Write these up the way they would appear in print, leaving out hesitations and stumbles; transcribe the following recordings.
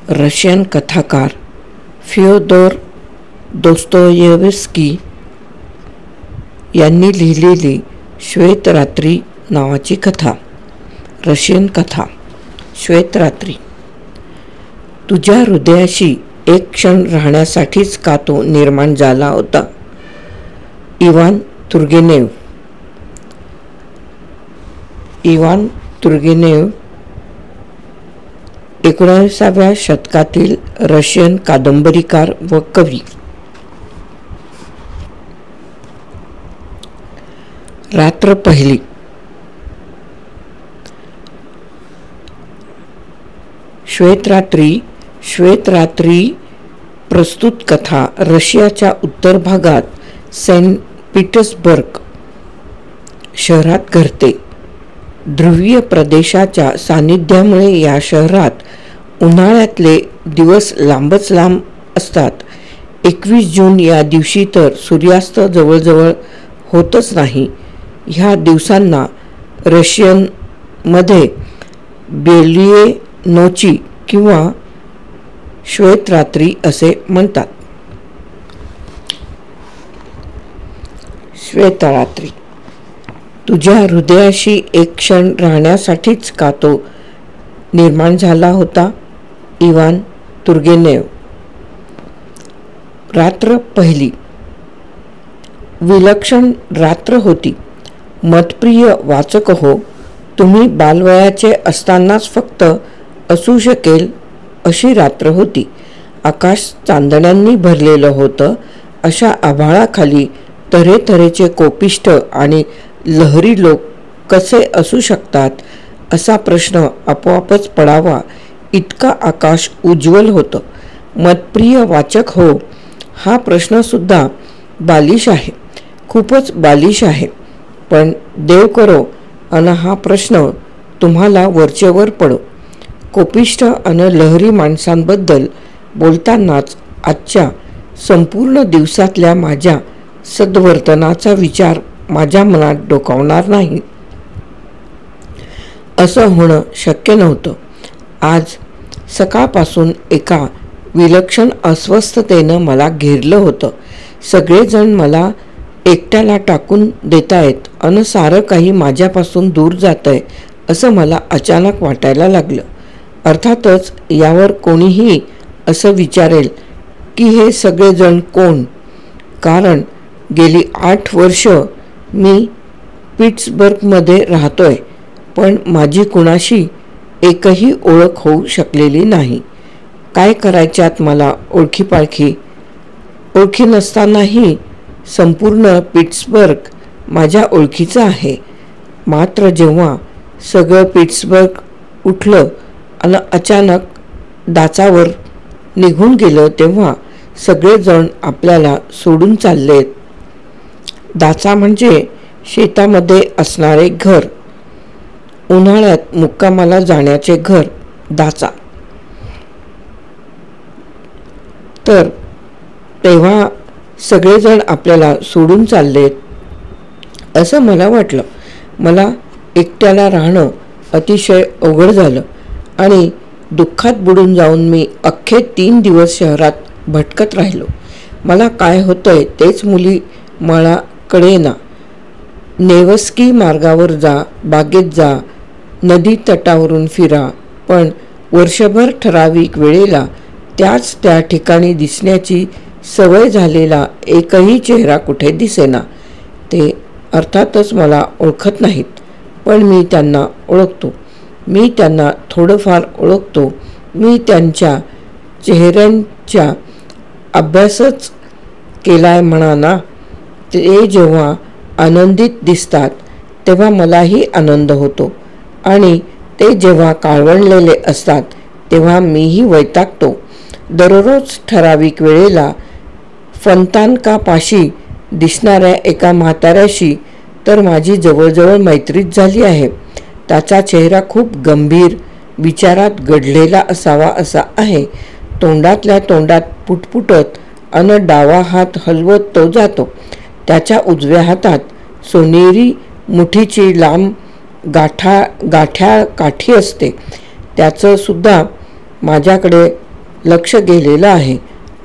Russian कथाकार Fyodor Dostoevsky यांनी लिहिलेली श्वेतरात्री नावाची कथा. रशियन कथा. श्वेतरात्री. तुझ्या हृदयाशी एक क्षण राहण्यासाठीच का तो निर्माण झाला होता. इवान तुर्गेनेव. इवान तुर्गेनेव 19व्या शतकातील रशियन कादंबरीकार व कवी. रात्र पहिली. श्वेतरात्री. श्वेतरात्री प्रस्तुत कथा रशियाच्या उत्तर भागात सेंट पीटर्सबर्ग शहरात घडते. ध्रुवीय प्रदेशाच्या सानिध्यामुळे या शहरात उन्हाळ्यातले दिवस लांबच लांब असतात. 21 जून या दिवशी तर सूर्यास्त जवळजवळ होतच नाही. ह्या दिवसांना रशियनमध्ये बेलिये नोची किंवा श्वेतरात्री असे म्हणतात. श्वेतरात्री. तुझ्या हृदयाशी एक क्षण राहण्यासाठीच का तो निर्माण झाला होता. इवान तुर्गेनेव. रात्र पहिली. विलक्षण रात्र होती. मतप्रिय वाचक हो, तुम्ही बालवयाचे असतानाच फक्त असू शकेल अशी रात्र होती. आकाश चांदण्यांनी भरलेलं होतं. अशा आभाळाखाली तऱ्हेतऱ्हेचे कोपिष्ट आणि लहरी लोक कसे असू शकतात असा प्रश्न आपोआपच पडावा इतका आकाश उज्ज्वल होतं. मतप्रिय वाचक हो, हा प्रश्नसुद्धा बालिश आहे, खूपच बालिश आहे. पण देव करो अन हा प्रश्न तुम्हाला वरचेवर पडो. कोपिष्ट अन लहरी माणसांबद्दल बोलतानाच आजच्या संपूर्ण दिवसातल्या माझ्या सद्वर्तनाचा विचार माझ्या मनात डोकावणार नाही असं होणं शक्य नव्हतं. आज सकाळपासून एका विलक्षण अस्वस्थतेनं मला घेरलं होतं. सगळेजण मला एकट्याला टाकून देतायत अन सारं काही माझ्यापासून दूर जातंय असं मला अचानक वाटायला लागलं. अर्थातच यावर कोणीही असं विचारेल की हे सगळेजण कोण, कारण गेली 8 वर्ष मी पिट्सबर्गमध्ये राहतोय, पण माझी कुणाशी एकही ओळख होऊ शकलेली नाही. काय करायच्यात मला ओळखीपाळखी. ओळखी नसतानाही संपूर्ण पिट्सबर्ग माझ्या ओळखीचं आहे. मात्र जेव्हा सगळं पिट्सबर्ग उठलं आणि अचानक दाचावर निघून गेलं तेव्हा सगळेजण आपल्याला सोडून चाललेत. दाचा म्हणजे शेतामध्ये असणारे घर, उन्हाळ्यात मुक्कामाला जाण्याचे घर दाचा. तर तेव्हा सगळेजण आपल्याला सोडून चाललेत असं मला वाटलं. मला एकट्याला राहणं अतिशय अवघड झालं आणि दुःखात बुडून जाऊन मी अख्खे 3 दिवस शहरात भटकत राहिलो. मला काय होतंय तेच मुली मला कळेना. नेव्स्की मार्गावर जा, बागेत जा, नदी तटावरून फिरा, पण वर्षभर ठराविक वेळेला त्याच त्या ठिकाणी दिसण्याची सवय झालेला एकही चेहरा कुठे दिसेना. ते अर्थातच मला ओळखत नाहीत, पण मी त्यांना ओळखतो. मी त्यांना थोडंफार ओळखतो. मी त्यांच्या चेहऱ्यांचा अभ्यासच केलाय म्हणा ना. ते जेव्हा आनंदित दिसतात तेव्हा मलाही आनंद होतो आणि ते जेव्हा काळवंडलेले असतात तेव्हा मीही वैतागतो. दररोज ठराविक वेळेला फंतानकापाशी दिसणाऱ्या एका म्हाताऱ्याशी तर माझी जवळजवळ मैत्रीच झाली आहे. त्याचा चेहरा खूप गंभीर विचारात गढलेला असावा असा आहे. तोंडातल्या तोंडात पुटपुटत अन डावा हात हलवत तो जातो. त्याच्या उजव्या हातात सोनेरी मुठीची लांब गाठ्या काठी असते. त्याचं सुद्धा माझ्याकडे लक्ष गेलेलं आहे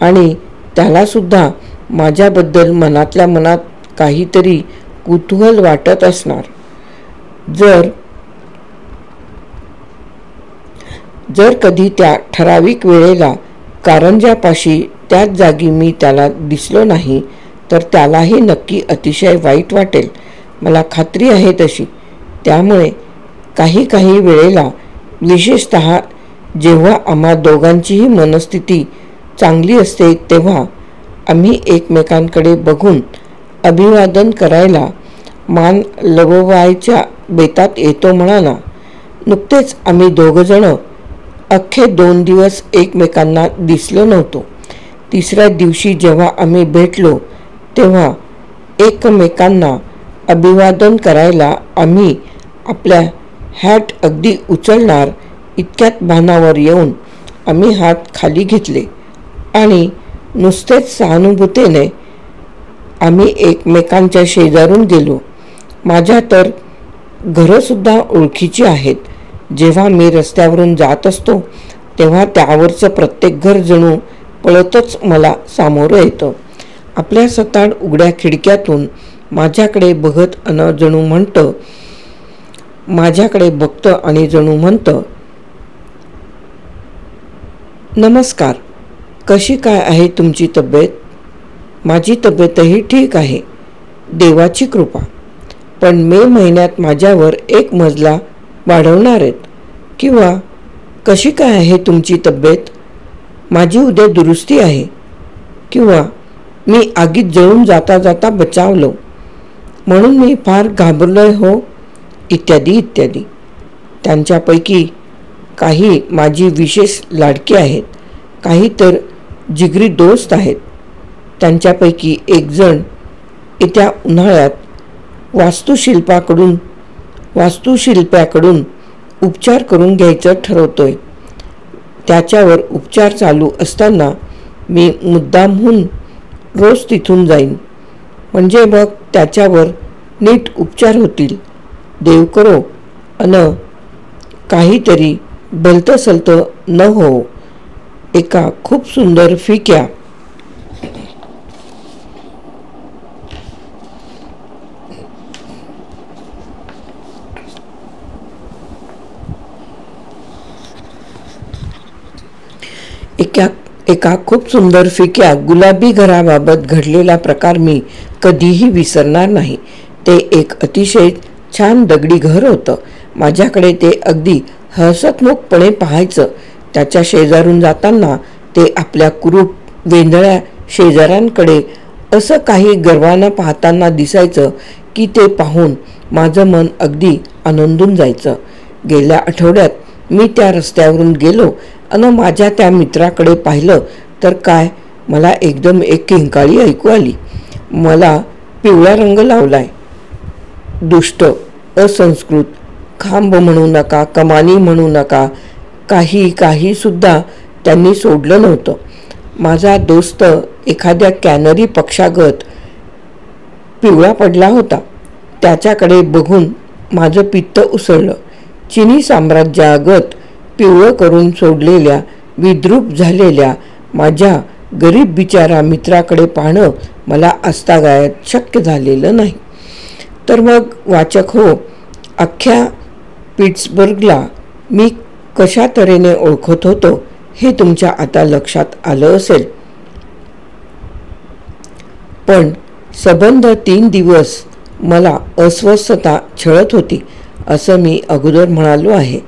आणि त्यालासुद्धा माझ्याबद्दल मनातल्या मनात काहीतरी कुतूहल वाटत असणार. जर कधी त्या ठराविक वेळेला कारंज्यापाशी त्याच जागी मी त्याला दिसलो नाही तर त्यालाही नक्की अतिशय वाईट वाटेल, मला खात्री आहे तशी. त्यामुळे काही वेळेला, विशेषतः जेव्हा आम्हा दोघांचीही मनस्थिती चांगली असते, तेव्हा आम्ही एकमेकांकडे बघून अभिवादन करायला मान लववायच्या बेतात येतो म्हणाला. नुकतेच आम्ही दोघंजणं अख्खे 2 दिवस एकमेकांना दिसलो नव्हतो. तिसऱ्या दिवशी जेव्हा आम्ही भेटलो तेव्हा एकमेकांना अभिवादन करायला आम्ही आपल्या हॅट अगदी उचलणार इतक्यात भानावर येऊन आम्ही हात खाली घेतले आणि नुसतेच सहानुभूतीने आम्ही एकमेकांच्या शेजारून गेलो. माझ्या तर घरंसुद्धा ओळखीची आहेत. जेव्हा मी रस्त्यावरून जात असतो तेव्हा त्यावरचं प्रत्येक घर जणू पळतच मला सामोरं येतं. आपल्या सताड उघड्या खिडक्यातून माझ्याकडे बघत जणू म्हणतं, माझ्याकडे बघतं आणि जणू म्हणतं, नमस्कार, कशी काय आहे तुमची तब्येत? माझी तब्येतही ठीक आहे, देवाची कृपा. पण मे महिन्यात माझ्यावर 1 मजला वाढवणार आहेत. किंवा कशी काय आहे तुमची तब्येत? माझी उद्या दुरुस्ती आहे. किंवा मी आगीत जळून जाता जाता बचावलो म्हणून मी फार घाबरलोय हो, इत्यादी इत्यादी. त्यांच्यापैकी काही माझी विशेष लाडकी आहेत, काही तर जिगरी दोस्त आहेत. त्यांच्यापैकी एक जण येत्या उन्हाळ्यात वास्तुशिल्प्याकडून उपचार करून घ्यायचं ठरवतोय. त्याच्यावर उपचार चालू असताना मी मुद्दामहून रोज तिथून जाईन, म्हणजे मग त्याच्यावर नीट उपचार होतील. देव करो काहीतरी भलतं सलतं न हो. एका खूप सुंदर फिक्या गुलाबी घराबाबत घडलेला प्रकार मी कधीही विसरणार नाही. ते एक अतिशय छान दगडी घर होतं. माझ्याकडे ते अगदी हसतमुखपणे पाहायचं. त्याच्या शेजारून जाताना ते आपल्या कुरूप वेंधळ्या शेजाऱ्यांकडे असं काही गर्वानं पाहताना दिसायचं की ते पाहून माझं मन अगदी आनंदून जायचं. गेल्या आठवड्यात मी त्या रस्त्यावरून गेलो आणि माझ्या त्या मित्राकडे पाहिलं तर काय, मला एकदम एक किंकाळी ऐकू आली. मला पिवळा रंग लावलाय. दुष्ट, असंस्कृत, खांब म्हणू नका, कमानी म्हणू नका, काही सुद्धा त्यांनी सोडलं नव्हतं. माझा दोस्त एखाद्या कॅनरी पक्षागत पिवळा पडला होता. त्याच्याकडे बघून माझं पित्त उसळलं. चिनी साम्राज्यागत पिवळं करून सोडलेल्या, विद्रूप झालेल्या माझ्या गरीब बिचारा मित्राकडे पाहणं मला आजतागायत शक्य झालेलं नाही. तर मग वाचक हो, अख्ख्या पिट्सबर्गला मी कशा तऱ्हेने ओळखत होतो हे तुमच्या आता लक्षात आलं असेल. पण सबंध 3 दिवस मला अस्वस्थता छळत होती असं मी अगोदर म्हणालो आहे.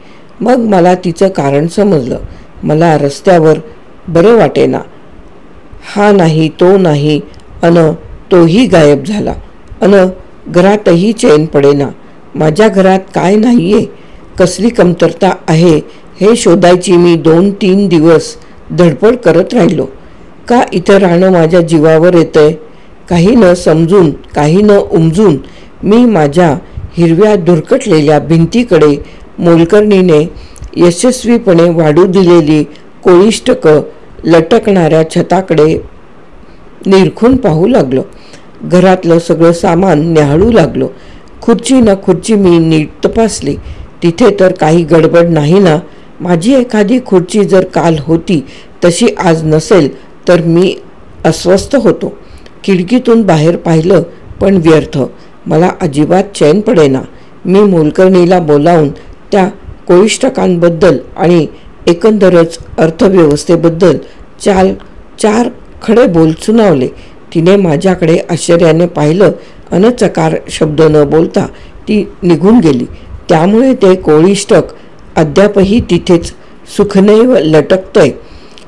मग मला तिचं कारण समजलं. मला रस्त्यावर बरं वाटेना. हा नाही, तो नाही, तोही गायब झाला. घरातही चैन पडेना. माझ्या घरात काय नाहीये, कसली कमतरता आहे हे शोधायची मी 2-3 दिवस धडपड करत राहिलो. का इथं राहणं माझ्या जीवावर येतंय? काही न समजून, काही न उमजून मी माझ्या हिरव्या धुरकटलेल्या भिंतीकडे मोलकरणीने यशस्वीपणे वाढू दिलेली कोळिष्टकं लटकणाऱ्या छताकडे निरखून पाहू लागलो. घरातलं सगळं सामान न्याहाळू लागलो. खुर्ची न खुर्ची मी नीट तपासली. तिथे तर काही गडबड नाही ना? माझी एखादी खुर्ची जर काल होती तशी आज नसेल तर मी अस्वस्थ होतो. खिडकीतून बाहेर पाहिलं पण व्यर्थ. मला अजिबात चैन पडेना. मी मोलकरणीला बोलावून त्या कोळिष्टकांबद्दल आणि एकंदरच अर्थव्यवस्थेबद्दल चार खडे बोल सुनावले. तिने माझ्याकडे आश्चर्याने पाहिलं अन चकार शब्द न बोलता ती निघून गेली. त्यामुळे ते कोळिष्टक अद्यापही तिथेच सुखनैव लटकतंय.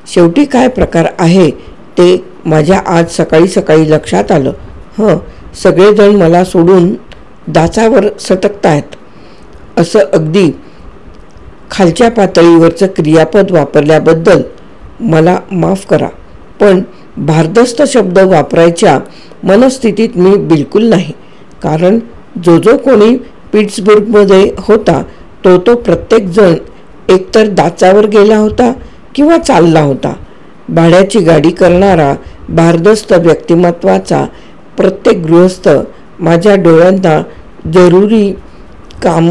शेवटी काय प्रकार आहे ते माझ्या आज सकाळी सकाळी लक्षात आलं. सगळेजण मला सोडून दाचावर सटकतायत. असं अगदी खालच्या पातळीवरचं क्रियापद वापरल्याबद्दल मला माफ करा, पण भारदस्त शब्द वापरायच्या मनस्थितीत मी बिलकुल नाही. कारण जो कोणी पिट्सबुर्गमध्ये होता तो प्रत्येकजण एकतर दाचावर गेला होता किंवा चालला होता. भाड्याची गाडी करणारा भारदस्त व्यक्तिमत्वाचा प्रत्येक गृहस्थ माझ्या डोळ्यांना जरुरी काम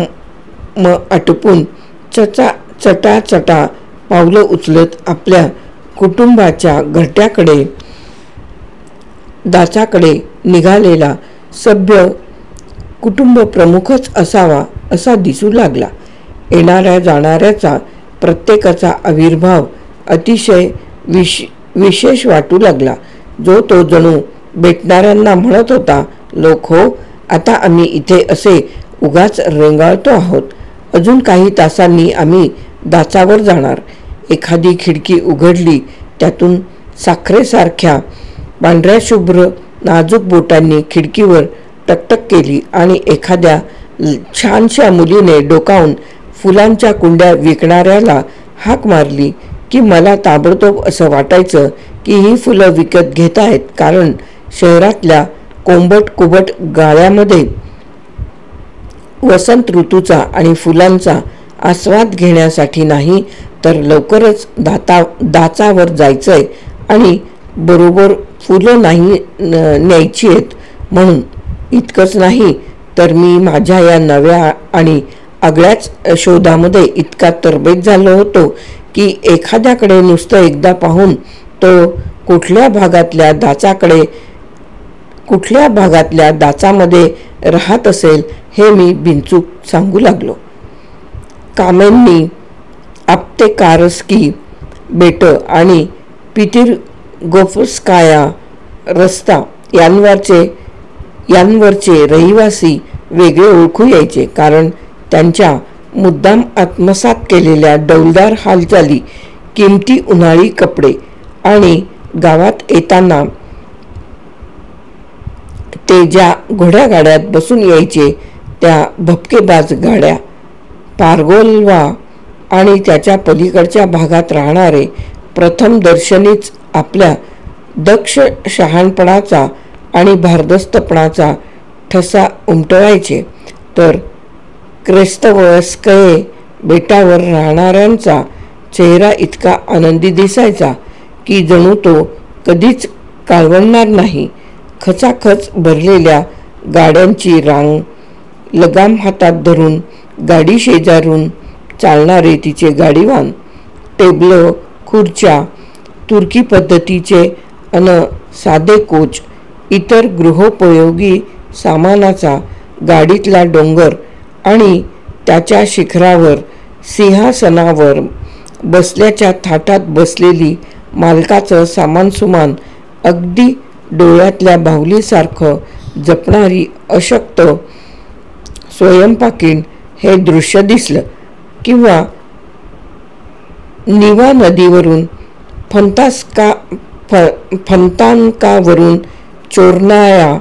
आटपून चटा पावलं उचलत आपल्या कुटुंबाच्या घरट्याकडे दाचाकडे निघालेला सभ्य कुटुंब प्रमुखच असावा असा दिसू लागला. येणाऱ्या जाणाऱ्याचा प्रत्येकाचा आविर्भाव अतिशय विशेष वाटू लागला. तो जणू भेटणाऱ्यांना म्हणत होता, लोक हो, आता आम्ही इथे असे उगाच रेंगाळतो आहोत. अजून काही तासांनी आम्ही दाचावर जाणार. एखादी खिडकी उघडली, त्यातून साखरेसारख्या पांढऱ्या शुभ्र नाजूक बोटांनी खिडकीवर टकटक केली आणि एखाद्या छानशा मुलीने डोकावून फुलांच्या कुंड्या विकणाऱ्याला हाक मारली की मला ताबडतोब असं वाटायचं की ही फुलं विकत घेत आहेत, कारण शहरातल्या कोंबट कुबट गाळ्यामध्ये वसंत ऋतूचा आणि फुलांचा आस्वाद घेण्यासाठी नाही तर लवकरच दाचावर जायचंय आणि बरोबर फुलं नाही न्यायची आहेत म्हणून. इतकंच नाही तर मी माझ्या या नव्या आणि आगळ्याच शोधामध्ये इतका तरबेज झालो होतो की एखाद्याकडे नुसतं एकदा पाहून तो कुठल्या भागातल्या दाचामध्ये राहत असेल हे मी बिनचूक सांगू लागलो. कामेंनी आप्तेकारस्की बेट आणि पितिर्गोफस्काया रस्ता यांवरचे रहिवासी वेगळे ओळखू यायचे, कारण त्यांच्या मुद्दाम आत्मसात केलेल्या डौलदार हालचाली, किमती उन्हाळी कपडे आणि गावात येताना ते ज्या घोड्यागाड्यात बसून यायचे त्या भपकेबाज गाड्या, पारगोल्वा आणि त्याच्या पलीकडच्या भागात राहणारे प्रथम दर्शनीच आपल्या दक्ष शहाणपणाचा आणि भारदस्तपणाचा ठसा उमटवायचे, तर क्रेस्तवयस्कये बेटावर राहणाऱ्यांचा चेहरा इतका आनंदी दिसायचा की जणू तो कधीच काळवणार नाही. खचाखच भरलेल्या गाड्यांची रांग, लगाम हातात धरून गाडी शेजारून चालणारे तिचे गाडीवान, टेबल खुर्च्या, तुर्की पद्धतीचे अन साधे कोच, इतर गृहोपयोगी सामानाचा गाडीतला डोंगर आणि त्याच्या शिखरावर सिंहासनावर बसल्याच्या थाटात बसलेली मालकाचं सामानसुमान, अगदी डोळ्यातल्या बाहुलीसारखं जपणारी अशक्त स्वयंपाकीण हे दृश्य दिसलं. किंवा निवा नदीवरून फंतानकावरून चोरणाया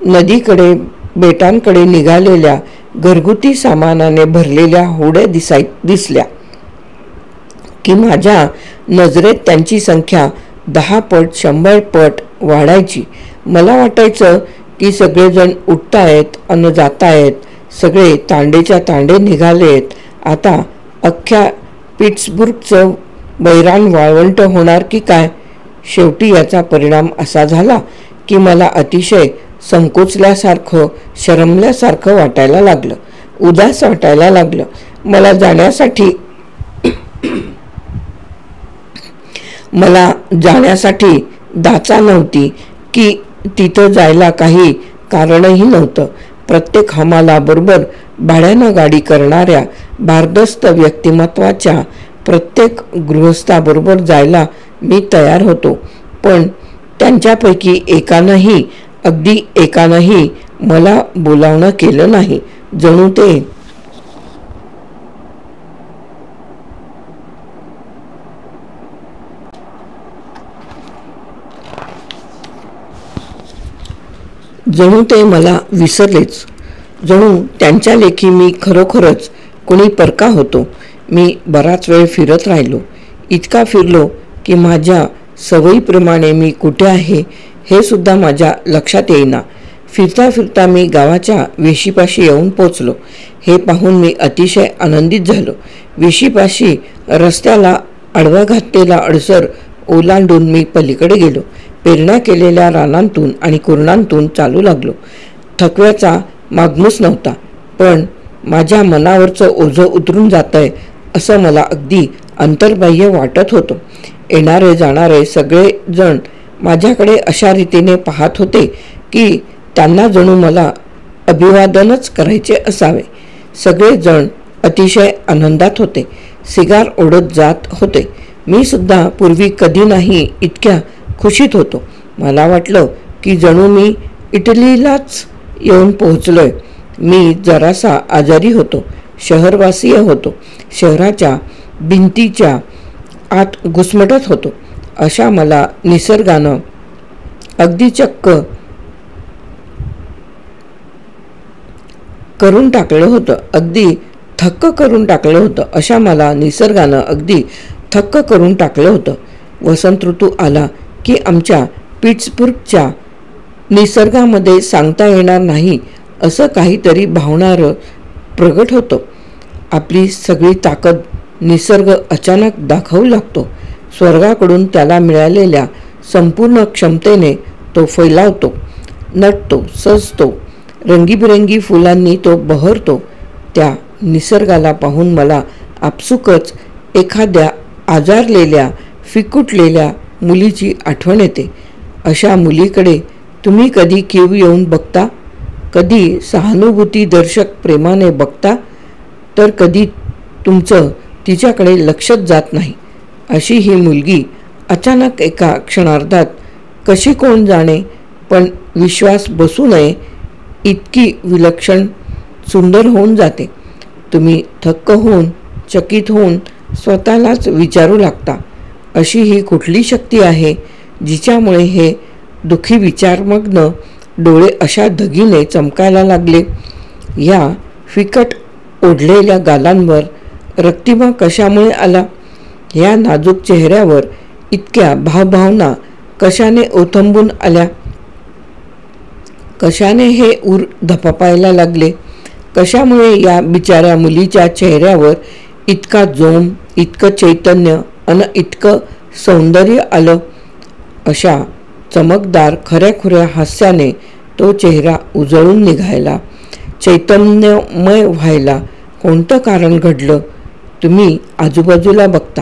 नदीकडे बेटांकडे निघालेल्या घरगुती सामानाने भरलेल्या होड्या दिसल्या की माझ्या नजरेत त्यांची संख्या 10 पट 100 पट वाढायची. मला वाटायचं की सगळेजण उठतायत अन जातायत, सगळे तांडेच्या तांडे निघालेत. आता अख्ख्या पिट्सबुर्गचं बैराण वाळवंट होणार की काय. शेवटी याचा परिणाम असा झाला की मला अतिशय संकोचल्यासारखं, शरमल्यासारखं वाटायला लागलं, उदास वाटायला लागलं. मला जाण्यासाठी मला जाण्यासाठी दाचा नव्हती की तिथं जायला काही कारणही नव्हतं. प्रत्येक हमालाबरोबर भाड्यानं गाडी करणाऱ्या भारदस्त व्यक्तिमत्वाच्या प्रत्येक गृहस्थाबरोबर जायला मी तयार होतो. पण त्यांच्यापैकी एकानंही, अगदी एकानंही मला बोलावणं केलं नाही. जणू ते मला विसरलेच. जणू त्यांच्या लेखी मी खरोखरच कोणी परका होतो. मी बराच वेळ फिरत राहिलो. इतका फिरलो की माझ्या सवयीप्रमाणे मी कुठे आहे हे सुद्धा माझ्या लक्षात येईना. फिरता फिरता मी गावाच्या वेशीपाशी येऊन पोचलो. हे पाहून मी अतिशय आनंदित झालो. वेशीपाशी रस्त्याला आडवा घातलेला अडसर ओलांडून मी पलीकडे गेलो. पेरण्या केलेल्या रानांतून आणि कुरणांतून चालू लागलो. थकव्याचा मागमूस नव्हता, पण माझ्या मनावरचं ओझं उतरून जातंय असं मला अगदी अंतर्बाह्य वाटत होतं. येणारे जाणारे सगळेजण माझ्याकडे अशा रीतीने पाहत होते की त्यांना जणू मला अभिवादनच करायचे असावे. सगळेजण अतिशय आनंदात होते. सिगार ओढत जात होते. मी सुद्धा पूर्वी कधी नाही इतक्या खुशीत होतो. मला वाटलं की जणू मी इटलीलाच येऊन पोहोचलोय. मी जरासा आजारी होतो, शहरवासीय होतो, शहराच्या भिंतीच्या आत घुसमटत होतो. अशा मला निसर्गानं अगदी चक्क करून टाकलं होतं, अगदी थक्क करून टाकलं होतं. अशा मला निसर्गानं अगदी थक्क करून टाकलं होतं. वसंत ऋतू आला की आमच्या पिट्सबुर्गच्या निसर्गामध्ये सांगता येणार नाही असं काहीतरी भावणारं प्रगट होतं. आपली सगळी ताकद निसर्ग अचानक दाखवू लागतो. स्वर्गाकडून त्याला मिळालेल्या संपूर्ण क्षमतेने तो फैलावतो, नटतो, सजतो. रंगीबिरंगी फुलांनी तो बहरतो. त्या निसर्गाला पाहून मला आपसुकच एखाद्या आजारलेल्या, फिकुटलेल्या मुलीची आठवण येते. अशा मुलीकडे तुम्ही कधी कीव येऊन बघता? कधी सहानुभूतीदर्शक प्रेमाने बघता? तर कधी तुमचं तिच्याकडे लक्षच जात नाही. अशी ही मुलगी अचानक एका क्षणार्धात कशी कोण जाणे, पण विश्वास बसू नये इतकी विलक्षण सुंदर होऊन जाते. तुम्ही थक्क होऊन, चकित होऊन स्वतःलाच विचारू लागता, अशी ही कुठली शक्ती आहे जिच्यामुळे हे दुःखी विचारमग्न डोळे अशा धगीने चमकायला लागले? या फिकट ओढलेल्या गालांवर रक्तिमा कशामुळे आला? या नाजूक चेहऱ्यावर इतक्या भावभावना कशाने ओथंबून आल्या? कशाने हे ऊर धपापायला लागले? कशामुळे या बिचाऱ्या मुलीच्या चेहऱ्यावर इतका जोम, इतकं चैतन्य अन इतकं सौंदर्य आलं? अशा चमकदार खऱ्याखुऱ्या हास्याने तो चेहरा उजळून निघायला, चैतन्यमय व्हायला कोणतं कारण घडलं? तुम्ही आजूबाजूला बघता,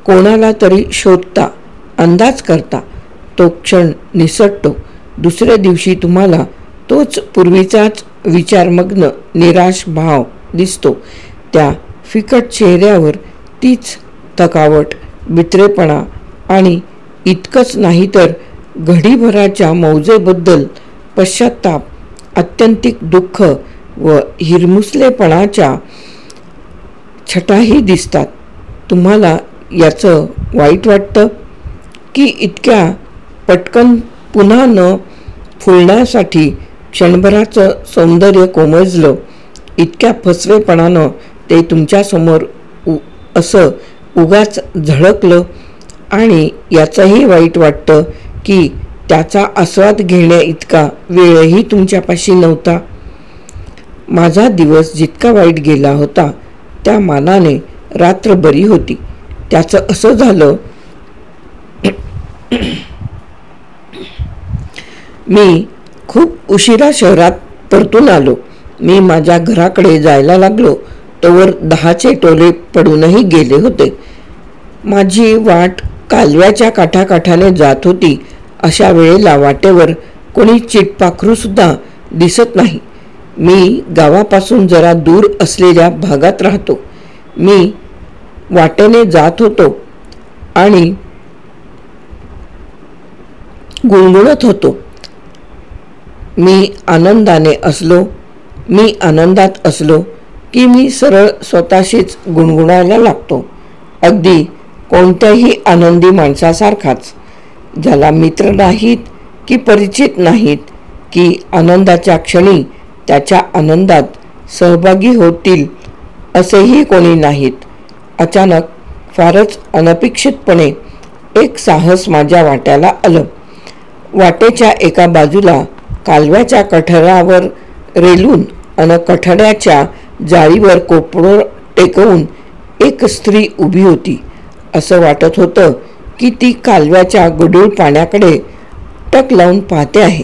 कोणाला तरी शोधता, अंदाज करता. तो क्षण निसटतो. दुसऱ्या दिवशी तुम्हाला तोच पूर्वीचाच विचारमग्न निराश भाव दिसतो. त्या फिकट चेहऱ्यावर तीच थकावट, बित्रेपणा आणि इतकंच नाही तर घडीभराच्या मौजेबद्दल पश्चात्ताप, आत्यंतिक दुःख व हिरमुसलेपणाच्या छटाही दिसतात. तुम्हाला याचं वाईट वाटतं की इतक्या पटकन पुन्हा न फुलण्यासाठी क्षणभराचं सौंदर्य कोमजलं, इतक्या फसवेपणानं ते तुमच्यासमोर असं उगाच झळकलं, आणि याचंही वाईट वाटतं की त्याचा आस्वाद घेण्या इतका वेळही तुमच्यापाशी नव्हता. माझा दिवस जितका वाईट गेला होता त्या मानाने रात्र बरी होती. त्याचं असं झालं, मी खूप उशिरा शहरात परतून आलो. मी माझ्या घराकडे जायला लागलो तोवर 10चे टोले पडूनही गेले होते. माझी वाट कालव्याच्या काठाकाठाने जात होती. अशा वेळेला वाटेवर कोणी चिटपाखरूसुद्धा दिसत नाही. मी गावापासून जरा दूर असलेल्या भागात राहतो. मी वाटेने जात होतो आणि गुणगुणत होतो. मी आनंदात असलो की मी सरळ स्वतःशीच गुणगुणायला लागतो, अगदी कोणत्याही आनंदी माणसासारखाच, ज्याला मित्र नाहीत की परिचित नाहीत की आनंदाच्या क्षणी त्याच्या आनंदात सहभागी होतील असेही कोणी नाहीत. अचानक फारच अनपेक्षितपणे एक साहस माझ्या वाट्याला आलं. वाटेच्या एका बाजूला कालव्याच्या कठड्यावर रेलून अन कठड्याच्या जाळीवर कोपरं टेकवून एक स्त्री उभी होती. असं वाटत होतं की ती कालव्याच्या गढूळ पाण्याकडे टक लावून पाहते आहे.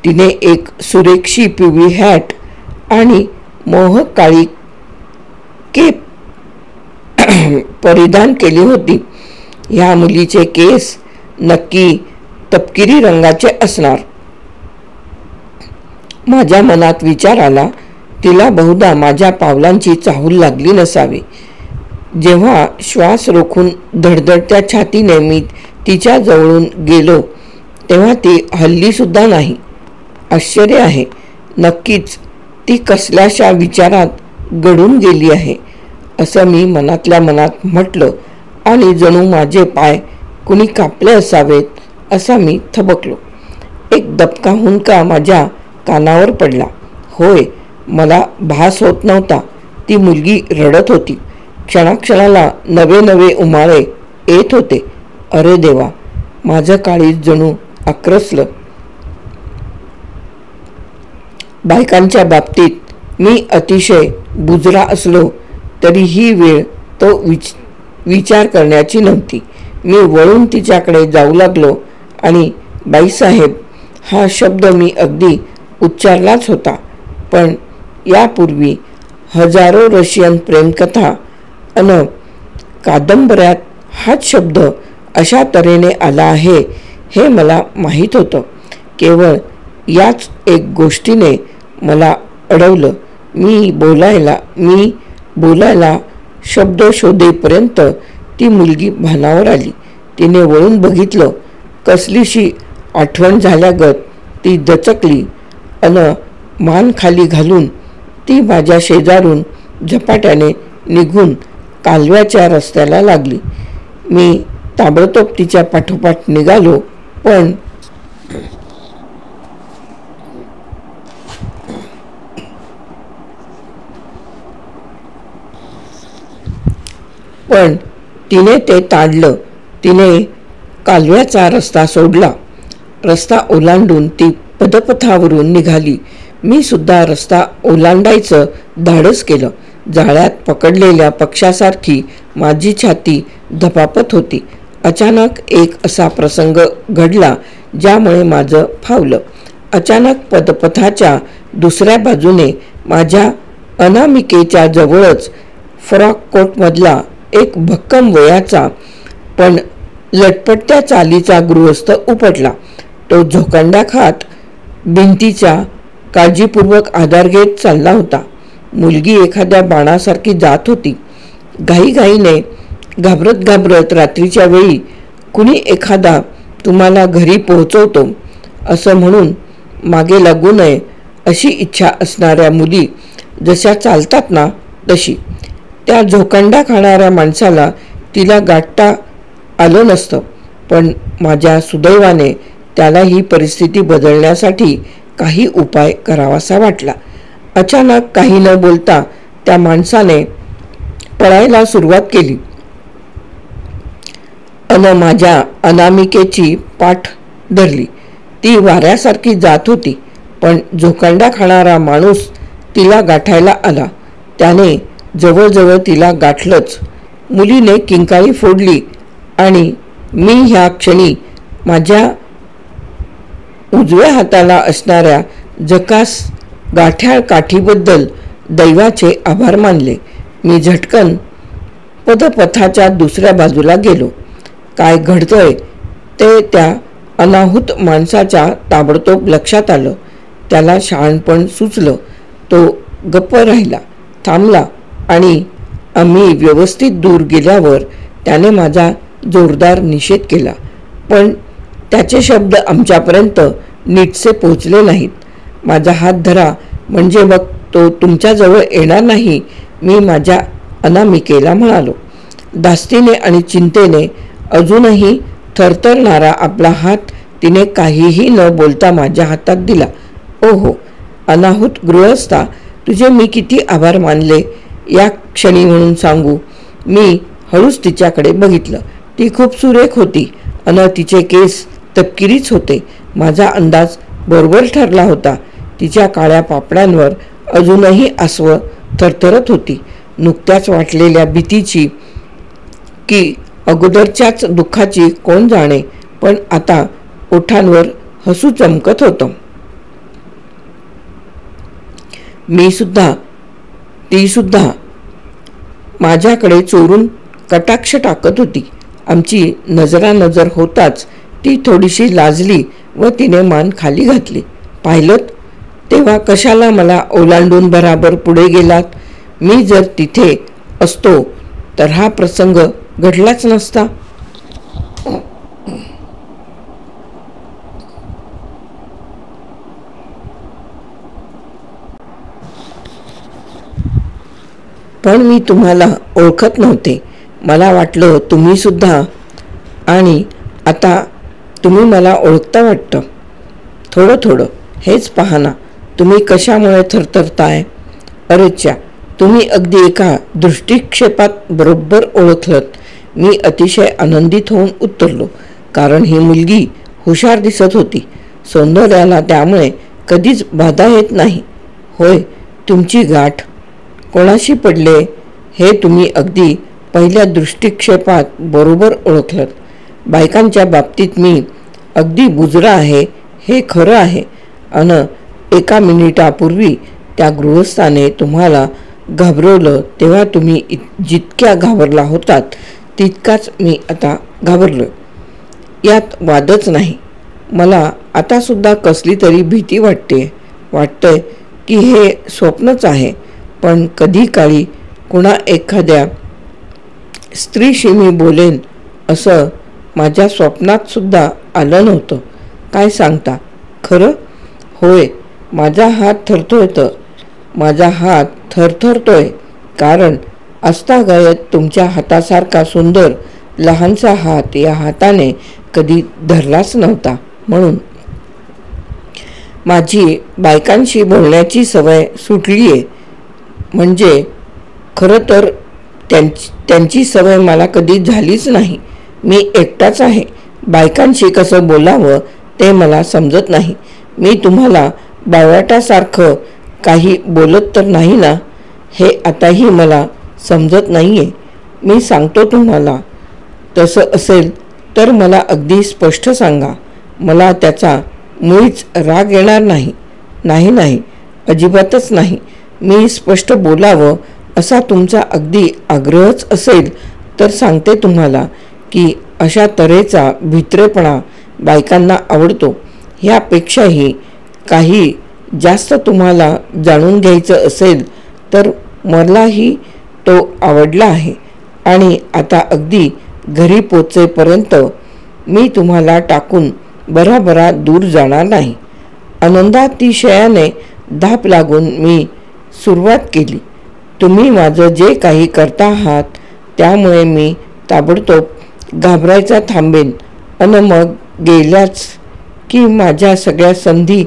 तिने एक सुरेखशी पिवळी हॅट आणि मोहक काळी केप परिधान केली होती. ह्या मुलीचे केस नक्की तपकिरी रंगाचे असणार. माझ्या मनात विचार आला, तिला बहुधा माझ्या पावलांची चाहूल लागली नसावी. जेव्हा श्वास रोखून धडधडत्या छातीने मी तिच्या जवळून गेलो तेव्हा ती हल्लीसुद्धा नाही. आश्चर्य आहे, नक्कीच ती कसल्याशा विचारात गढून गेली आहे असं मी मनातल्या मनात म्हटलं आणि जणू माझे पाय कुणी कापले असावेत असा मी थबकलो. एक दबका हुंदका माझ्या कानावर पडला. होय, मला भास होत नव्हता. ती मुलगी रडत होती. क्षणाक्षणाला नवे नवे उमाळे येत होते. अरे देवा, माझं काळीज जणू आक्रसलं. बायकांच्या बाबतीत मी अतिशय बुजरा असलो तरी ही वेळ तो विचार करण्याची नव्हती. मी वळून तिच्याकडे जाऊ लागलो आणि बाईसाहेब हा शब्द मी अगदी उच्चारलाच होता, पण यापूर्वी हजारो रशियन प्रेमकथा अन कादंबऱ्यात हाच शब्द अशा तऱ्हेने आला आहे हे मला माहीत होतं. केवळ याच एक गोष्टीने मला अडवलं. मी बोलायला शब्द शोधेपर्यंत ती मुलगी भानावर आली. तिने वळून बघितलं. कसलीशी आठवण झाल्यागत ती दचकली अन मान खाली घालून ती माझ्या शेजारून झपाट्याने निघून कालव्याच्या रस्त्याला लागली. मी ताबडतोब तिच्या पाठोपाठ निघालो, पण तिने ते ताडलं. तिने कालव्याचा रस्ता सोडला. रस्ता ओलांडून ती पदपथावरून निघाली. मी सुद्धा रस्ता ओलांडायचं धाडस केलं. जाळ्यात पकडलेल्या पक्ष्यासारखी माझी छाती धपापत होती. अचानक एक असा प्रसंग घडला ज्यामुळे माझं फावलं. अचानक पदपथाच्या दुसऱ्या बाजूने माझ्या अनामिकेच्या जवळच फ्रॉक कोटमधला एक भक्कम वयाचा पण लटपटत्या चालीचा गृहस्थ उपटला. तो झोकांड्या खात भिंतीचा काळजीपूर्वक आधार घेत चालला होता. मुलगी एखाद्या बाणासारखी जात होती. घाईघाईने घाबरत रात्रीच्या वेळी कुणी एखादा तुम्हाला घरी पोहोचवतो असं म्हणून मागे लागू नये अशी इच्छा असणाऱ्या मुली जशा चालतात ना तशी. त्या झोकांडा खाणाऱ्या माणसाला तिला गाठता आलं नसतं, पण माझ्या सुदैवाने त्याला ही परिस्थिती बदलण्यासाठी काही उपाय करावासा वाटला. अचानक काही न बोलता त्या माणसाने पळायला सुरुवात केली अन माझ्या अनामिकेची पाठ धरली. ती वाऱ्यासारखी जात होती, पण झोकांडा खाणारा माणूस तिला गाठायला आला. त्याने जवळजवळ तिला गाठलंच. मुलीने किंकाळी फोडली आणि मी ह्या क्षणी माझ्या उजव्या हाताला असणाऱ्या जकास गाठ्याळ काठीबद्दल दैवाचे आभार मानले. मी झटकन पदपथाच्या दुसऱ्या बाजूला गेलो. काय घडतंय ते त्या अनाहूत माणसाच्या ताबडतोब लक्षात आलं. त्याला शहाणपण सुचलं. तो गप्प राहिला, थांबला आणि आम्ही व्यवस्थित दूर गेल्यावर त्याने माझा जोरदार निषेध केला. पण त्याचे शब्द आमच्यापर्यंत नीटसे पोचले नाहीत. माझा हात धरा म्हणजे मग तो तुमच्याजवळ येणार नाही, मी माझ्या अनामिकेला म्हणालो. धास्तीने आणि चिंतेने अजूनही थरथरणारा आपला हात तिने काहीही न बोलता माझ्या हातात दिला. ओहो अनाहूत गृहस्था, तुझे मी किती आभार मानले या क्षणी म्हणून सांगू. मी हळूच तिच्याकडे बघितलं. ती खूप सुरेख होती अन तिचे केस तपकिरीच होते. माझा अंदाज बरोबर ठरला होता. तिच्या काळ्या पापड्यांवर अजूनही आसवं थरथरत होती. नुकत्याच वाटलेल्या भीतीची की अगोदरच्याच दुःखाची कोण जाणे, पण आता ओठांवर हसू चमकत होतं. मी सुद्धा ती सुद्धा माझ्याकडे चोरून कटाक्ष टाकत होती. आमची नजरानजर होताच ती थोडीशी लाजली व तिने मान खाली घातली. पाहिलं तेव्हा कशाला मला ओलांडून बराबर पुढे गेलात? मी जर तिथे असतो तर हा प्रसंग घडलाच नसता. पण मी तुम्हाला ओळखत नव्हते. मला वाटलं तुम्ही सुद्धा, आणि आता तुम्ही मला ओळखता वाटतं. थोडं थोडं. हेच पहा ना, तुम्ही कशामुळे थरथरताय. अरेच्या, तुम्ही अगदी एका दृष्टिक्षेपात बरोबर ओळखलत. मी अतिशय आनंदित होऊन उत्तरलो, कारण ही मुलगी हुशार दिसत होती. सौंदर्याला त्यामुळे कधीच बाधा येत नाही. होय, तुमची गाठ कोणाशी पडले हे तुम्ही अगदी पहिल्या दृष्टिक्षेपात बरोबर ओळखलत. बायकांच्या बाबतीत मी अगदी बुजरा आहे हे खरं आहे. अन एका मिनिटापूर्वी त्या गृहस्थाने तुम्हाला घाबरवलं तेव्हा तुम्ही जितक्या घाबरला होतात तितकाच मी आता घाबरलो. यात वादच नाही. मला आतासुद्धा कसली तरी भीती वाटतंय की हे स्वप्नच आहे. पण कधी काळी कुणा एखाद्या स्त्रीशी मी बोलेन असं माझ्या स्वप्नात सुद्धा आलं नव्हतं. काय सांगता? खरं? होय, माझा हात थरथरतोय कारण आजतागायत तुमच्या हातासारखा सुंदर लहानसा हात या हाताने कधी धरलाच नव्हता. म्हणून माझी बायकांशी बोलण्याची सवय सुटली आहे. म्हणजे खरं तर त्यांची सवय मला कधी झालीच नाही. मी एकटाच आहे. बायकांशी कसं बोलावं ते मला समजत नाही. मी तुम्हाला बावळटासारखं काही बोलत तर नाही ना, हे आताही मला समजत नाही आहे. मी सांगतो तुम्हाला. तसं असेल तर मला अगदी स्पष्ट सांगा. मला त्याचा मुळीच राग येणार नाही. नाही, अजिबातच नाही. मी स्पष्ट बोलावं असा तुमचा अगदी आग्रहच असेल तर सांगते तुम्हाला की अशा तऱ्हेचा भित्रेपणा बायकांना आवडतो. ह्यापेक्षाही काही जास्त तुम्हाला जाणून घ्यायचं असेल तर मलाही तो आवडला आहे. आणि आता अगदी घरी पोचेपर्यंत मी तुम्हाला टाकून बराबरा दूर जाणार नाही. आनंदातिशयाने धाप लागून मी सुरुवात केली. तुम्ही माझं जे काही करता आहात त्यामुळे मी ताबडतोब घाबरायचा थांबेन. अन मग गेल्याच की माझ्या सगळ्या संधी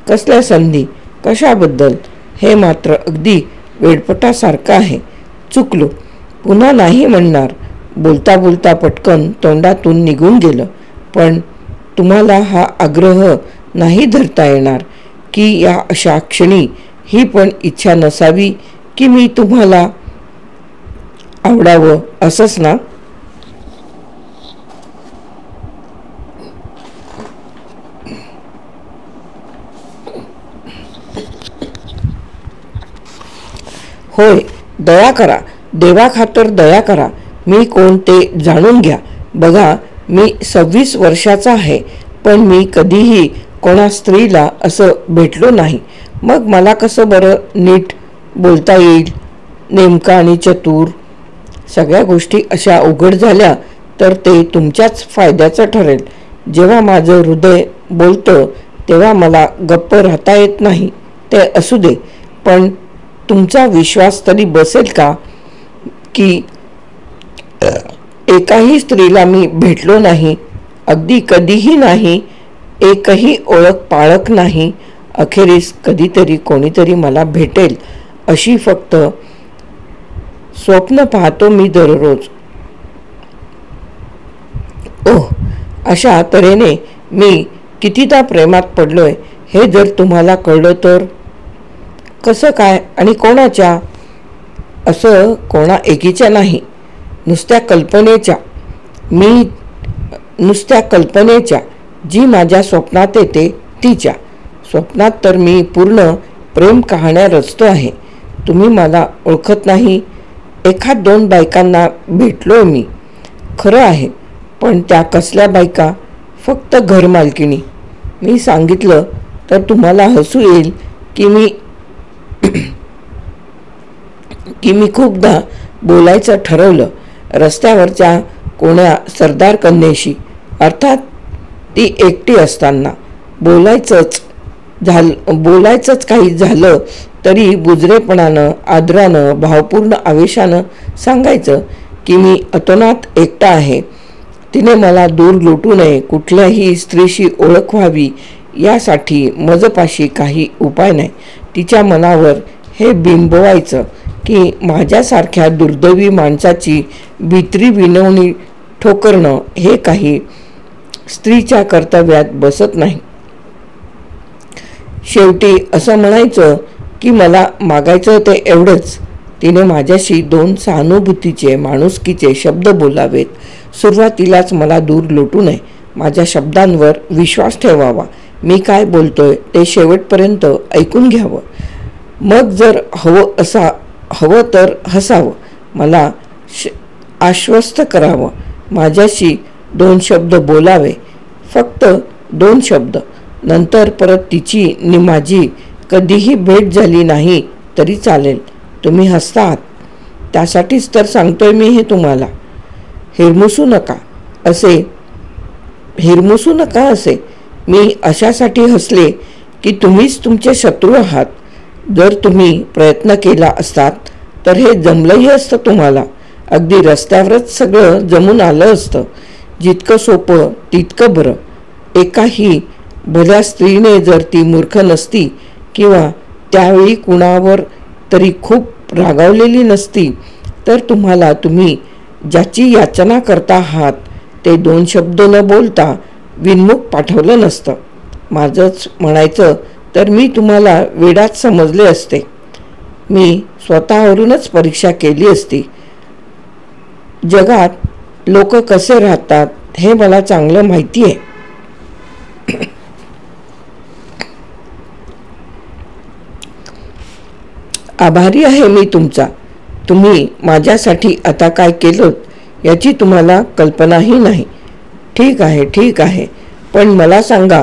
कसल्या संधी, कशाबद्दल, हे मात्र अगदी वेडपटासारखं आहे. चुकलो. पुन्हा नाही म्हणणार. बोलता बोलता पटकन तोंडातून निघून गेलं. पण तुम्हाला हा आग्रह नाही धरता येणार की या अशा क्षणी ही पण इच्छा नसावी की मी तुम्हाला आवडावं, असंच ना? होय, दया करा. देवाखातर दया करा, मी कोण ते जाणून घ्या. बघा, मी 26 वर्षाचा आहे, पण मी कधीही कोणा स्त्रीला असं भेटलो नाही. मग मला कसं बरं नीट बोलता येईल? नेमका आणि चतुर. सगळ्या गोष्टी अशा उघड झाल्या तर ते तुमच्याच फायद्याचं ठरेल. जेव्हा माझं हृदय बोलतं तेव्हा मला गप्प राहता येत नाही. ते असू दे, पण तुमचा विश्वास तरी बसेल का की एकाही स्त्रीला मी भेटलो नाही, अगदी कधीही नाही, एकही ओळख पाळख नाही. अखेरीस कधीतरी कोणीतरी मला भेटेल अशी फक्त स्वप्न पाहतो मी दररोज. ओह, अशा तऱ्हेने मी कितीदा प्रेमात पडलोय हे जर तुम्हाला कळलं तर. कसं काय आणि कोणाच्या? असं कोणा एकीच्या नाही, नुसत्या कल्पनेच्या, जी माझ्या स्वप्नात येते तिच्या. स्वप्नात तर मी पूर्ण प्रेम कहाण्या रचतो आहे. तुम्ही मला ओळखत नाही. 1-2 बायकांना भेटलोय मी, खरं आहे, पण त्या कसल्या बायका? फक्त घरमालकिणी. मी सांगितलं तर तुम्हाला हसू येईल की मी खूपदा बोलायचं ठरवलं रस्त्यावरच्या कोण्या सरदार कन्येशी, अर्थात ती एकटी असताना. बोलायचंच काही झालं तरी बुजरेपणानं, आदरानं, भावपूर्ण आवेशानं सांगायचं की मी अतोनात एकटा आहे. तिने मला दूर लोटू नये, कुठल्याही स्त्रीशी ओळख व्हावी यासाठी मजपाशी काही उपाय नाही. तिच्या मनावर हे बिंबवायचं की माझ्यासारख्या दुर्दैवी माणसाची भित्री विनवणी ठोकरणं हे काही स्त्रीच्या कर्तव्यात बसत नाही. शेवटी असं म्हणायचं की मला मागायचं ते एवढंच. तिने माझ्याशी 2 सहानुभूतीचे, माणुसकीचे शब्द बोलावेत. सुरुवातीलाच मला दूर लोटू नये. माझ्या शब्दांवर विश्वास ठेवावा. मी काय बोलतोय ते शेवटपर्यंत ऐकून घ्यावं. मग जर हवं तर हसावं. मला आश्वस्त करावं. माझ्याशी 2 शब्द बोलावे, फक्त 2 शब्द. नंतर परत तिची नि माझी कधीही भेट झाली नाही तरी चालेल. तुम्ही हसता आहात, त्यासाठीच तर सांगतोय मी हे तुम्हाला. हिरमुसू नका असे. मी अशासाठी हसले की तुम्हीच तुमचे शत्रू आहात. जर तुम्ही प्रयत्न केला असतात तर हे जमलंही असतं तुम्हाला. अगदी रस्त्यावरच सगळं जमून आलं असतं. जितकं सोपं तितकं बरं. एकाही भल्या स्त्रीने जर ती मूर्ख नसती किंवा त्यावेळी कुणावर तरी खूप रागावलेली नसती तर तुम्ही ज्याची याचना करता आहात ते 2 शब्द न बोलता विनमुख पाठवलं नसतं. माझंच म्हणायचं तर मी तुम्हाला वेडात समजले असते. मी स्वतःवरूनच परीक्षा केली असती. जगात लोक कसे राहतात हे मला चांगलं माहिती आहे. आभारी आहे मी तुमचा. तुम्ही माझ्यासाठी आता काय केलं याची तुम्हाला कल्पनाही नाही. ठीक आहे, पण मला सांगा,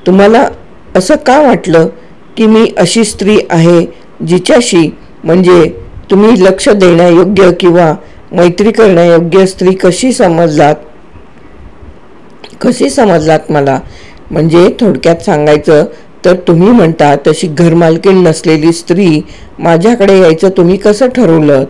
तुम्हाला असं का वाटलं की मी अशी स्त्री आहे जिच्याशी, म्हणजे तुम्ही लक्ष देण्यायोग्य किंवा मैत्री करण्यायोग्य स्त्री कशी समजलात मला? म्हणजे थोडक्यात सांगायचं तर तुम्ही म्हणता तशी घरमालकीण नसलेली स्त्री माझ्याकडे यायचं तुम्ही कसं ठरवलं?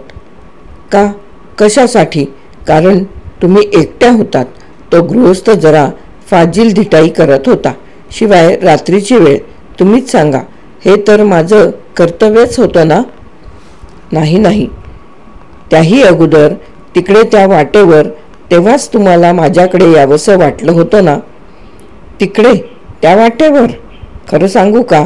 का? कशासाठी? कारण तुम्ही एकट्या होतात. तो गृहस्थ जरा फाजील धिटाई करत होता. शिवाय रात्रीची वेळ. तुम्हीच सांगा, हे तर माझं कर्तव्यच होतं ना? नाही, त्याही अगोदर तिकडे त्या वाटेवर तेव्हाच तुम्हाला माझ्याकडे यावंसं वाटलं होतं ना? तिकडे त्या वाटेवर? खरं सांगू का,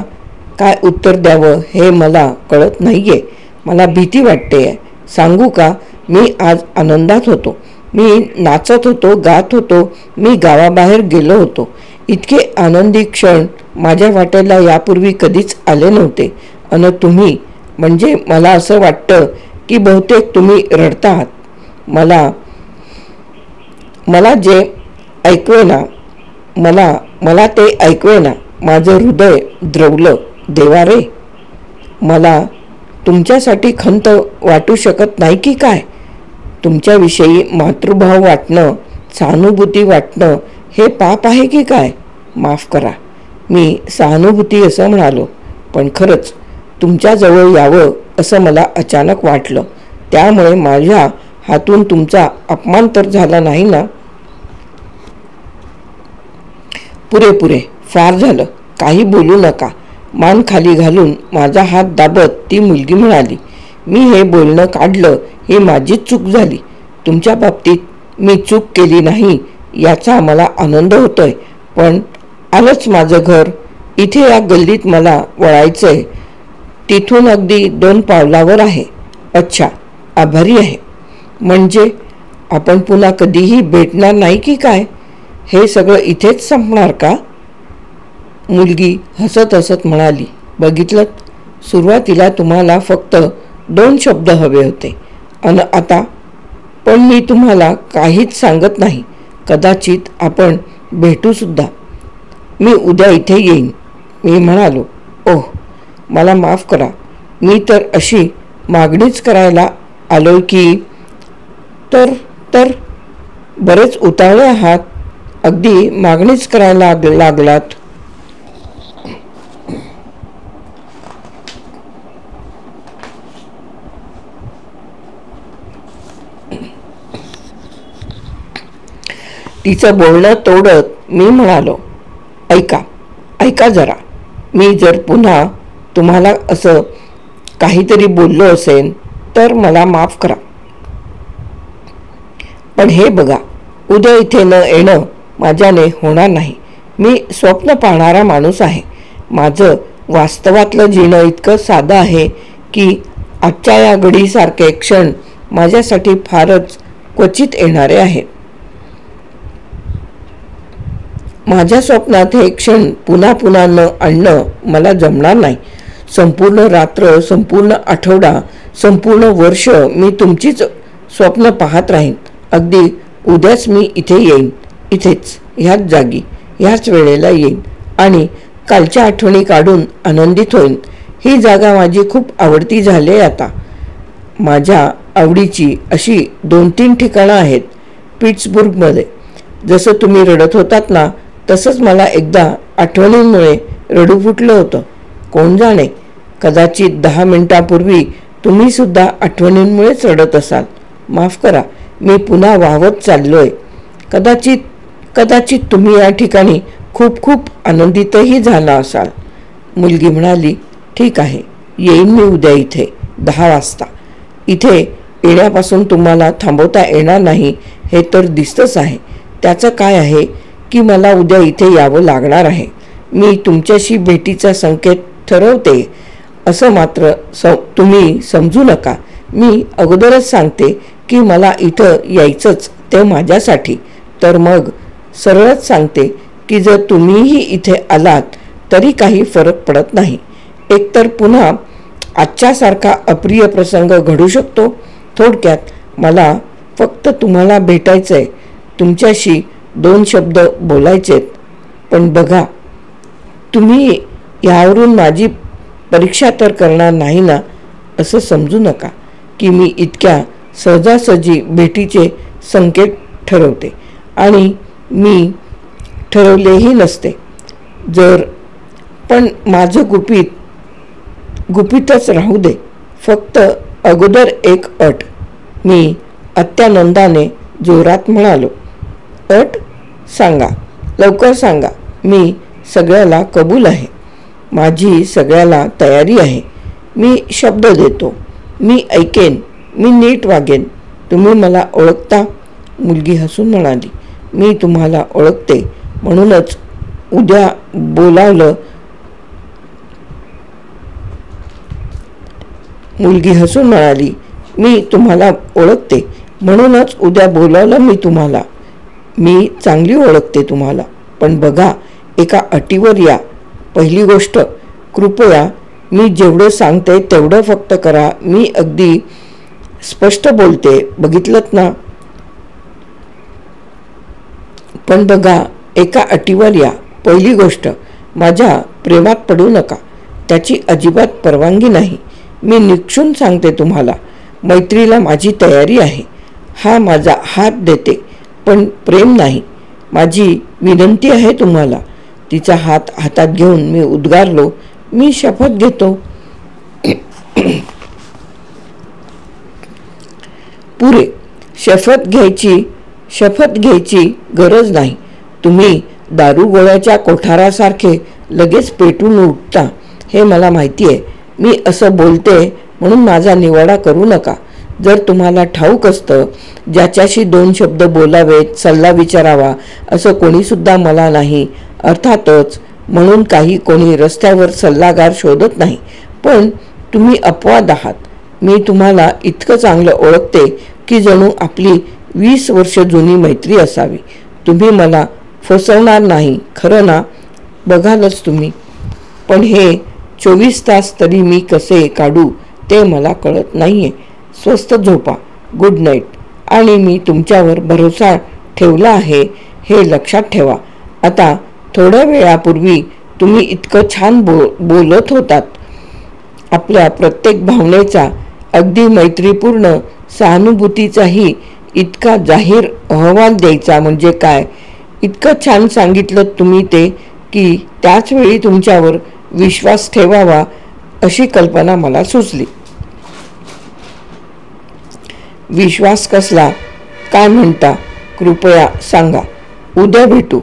काय उत्तर द्यावं हे मला कळत नाहीये. मला भीती वाटते. सांगू का, मी आज आनंदात होतो. मी नाचत होतो, गात होतो. मी गावाबाहेर गेलो होतो. इतके आनंदी क्षण माझ्या वाटेला यापूर्वी कधीच आले नव्हते. अन तुम्ही, म्हणजे मला असं वाटतं की की बहुतेक तुम्ही रडता आहात. मला जे ऐकवेना मला ते ऐकवेना. माझं हृदय द्रवलं. देवा रे, मला तुमच्यासाठी खंत वाटू शकत नाही की काय? तुमच्याविषयी मातृभाव वाटणं, सहानुभूती वाटणं हे पाप आहे की काय? माफ करा, मी सहानुभूती असं म्हणालो, पण खरंच तुमच्याजवळ यावं असं मला अचानक वाटलं. त्यामुळे माझ्या हातून तुमचा अपमान तर झाला नाही ना? पुरे फार झालं. काही बोलू नका. मान खाली घालून माझा हात दाबत ती मुलगी म्हणाली. मी हे बोलणं काढलं ही माझीच चूक झाली. तुमच्या बाबतीत मी चूक केली नाही याचा मला आनंद होतोय. पण आलंच माझं घर. इथे या गल्लीत मला वळायचंय. तिथून अगदी 2 पावलावर आहे. अच्छा, आभारी आहे. म्हणजे आपण पुन्हा कधीही भेटणार नाही की काय? हे सगळं इथेच संपणार का? मुलगी हसत हसत म्हणाली. बघितलं, सुरुवातीला तुम्हाला फक्त 2 शब्द हवे होते आणि आता? पण मी तुम्हाला काहीच सांगत नाही. कदाचित आपण भेटूसुद्धा. मी उद्या इथे येईन. मी म्हणालो. ओह, मला माफ करा. मी तर अशी मागणीच करायला आलोय की. तर बरेच उतावळे आहात. अगदी मागणीच करायला लागलात. तिचं बोलणं तोडत मी म्हणालो, ऐका जरा. मी जर पुन्हा तुम्हाला असं काहीतरी बोललो असेल तर मला माफ करा. पण हे बघा, उद्या इथे न येणं माझ्याने होणार नाही. मी स्वप्न पाहणारा माणूस आहे. माझं वास्तवातलं जीणं इतकं साधं आहे की आजच्या या घडीसारखे क्षण माझ्यासाठी फारच क्वचित येणारे आहेत. माझ्या स्वप्नात हे क्षण पुन्हा न आणणं मला जमणार नाही. संपूर्ण रात्र, संपूर्ण आठवडा, संपूर्ण वर्ष मी तुमचीच स्वप्न पाहत राहीन. अगदी उद्याच मी इथे येईन. इथेच, ह्याच जागी, ह्याच वेळेला येईन आणि कालच्या आठवणी काढून आनंदित होईन. ही जागा माझी खूप आवडती झाली आता. माझ्या आवडीची अशी 2-3 ठिकाणं आहेत पिट्सबुर्गमध्ये. जसं तुम्ही रडत होतात ना, तसंच मला एकदा आठवणींमुळे रडू फुटलं होतं. कोण जाणे, कदाचित 10 मिनिटांपूर्वी तुम्ही सुद्धा आठवणींमुळेच रडत असाल. माफ करा, मी पुन्हा वाहवत चाललोय. कदाचित तुम्ही या ठिकाणी खूप आनंदितही झाला असाल. मुलगी म्हणाली, ठीक आहे, येईन मी उद्या इथे 10 वाजता. इथे येण्यापासून तुम्हाला थांबवता येणार नाही हे तर दिसतंच आहे. त्याचं काय आहे की मला उद्या इथे यावं लागणार आहे. मी तुमच्याशी भेटीचा संकेत ठरवते असं मात्र तुम्ही समजू नका. मी अगोदरच सांगते की मला इथं यायचंच ते माझ्यासाठी. तर मग सरळच सांगते की जर तुम्हीही इथे आलात तरी काही फरक पडत नाही. एकतर पुन्हा आजच्यासारखा अप्रिय प्रसंग घडू शकतो. थोडक्यात मला फक्त तुम्हाला भेटायचंय, तुमच्याशी 2 शब्द बोलायचेत. पण बघा, तुम्ही यावरून माझी परीक्षा तर करणार नाही ना? असं समजू नका की मी इतक्या सहजासहजी भेटीचे संकेत ठरवते. आणि मी ठरवलेही नसते. पण माझं गुपितच राहू दे. फक्त अगोदर एक अट. मी अत्यानंदाने जोरात म्हणालो. अट? सांगा, लवकर सांगा. मी सगळ्याला कबूल आहे. माझी सगळ्याला तयारी आहे. मी शब्द देतो. मी ऐकेन. मी नीट वागेन. तुम्ही मला ओळखता? मुलगी हसून म्हणाली. मी तुम्हाला ओळखते, म्हणूनच उद्या बोलावलं. मुलगी हसून म्हणाली, मी तुम्हाला ओळखते, म्हणूनच उद्या बोलावलं मी तुम्हाला. मी चांगली ओळखते तुम्हाला. पण बघा, एका अटीवर या. पहिली गोष्ट, कृपया मी जेवढं सांगते तेवढं फक्त करा. मी अगदी स्पष्ट बोलते, बघितलंत ना. पण बघा, एका अटीवर या. पहिली गोष्ट, माझ्या प्रेमात पडू नका. त्याची अजिबात परवानगी नाही. मी निक्षून सांगते तुम्हाला, मैत्रीला माझी तयारी आहे. हा माझा हात देते, पण प्रेम नाही. माझी विनंती आहे तुम्हाला. तिचा हात हातात घेऊन मी उद्गारलो, मी शपथ घेतो. पुरे. शपथ घ्यायची गरज नाही. तुम्ही दारुगोळ्याच्या कोठारासारखे लगेच पेटून उठता हे मला माहिती आहे. मी असं बोलते म्हणून माझा निवाडा करू नका. जर तुम्हाला ठाऊक असतं ज्याच्याशी 2 शब्द बोलावेत, सल्ला विचारावा असं कोणीसुद्धा मला नाही. अर्थातच म्हणून कोणी रस्त्यावर सल्लागार शोधत नाही. पण तुम्ही अपवाद आहात. मी तुम्हाला इतकं चांगलं ओळखते की जणू आपली 20 वर्ष जुनी मैत्री असावी. तुम्ही मला फसवणार नाही, खरं ना? बघालच तुम्ही. पण हे 24 तास तरी मी कसे काढू ते मला कळत नाहीये. स्वस्त झोपा. Good night. आणि मी तुमच्यावर भरोसा ठेवला आहे हे लक्षात ठेवा. आता थोड्या वेळापूर्वी तुम्ही इतकं छान बोलत होतात. आपल्या प्रत्येक भावनेचा, अगदी मैत्रीपूर्ण सहानुभूतीचाही इतका जाहीर अहवाल द्यायचा म्हणजे काय? इतकं छान सांगितलं तुम्ही ते की त्याच वेळी तुमच्यावर विश्वास ठेवावा अशी कल्पना मला सुचली. विश्वास कसला? काय म्हणता? कृपया सांगा. उद्या भेटू.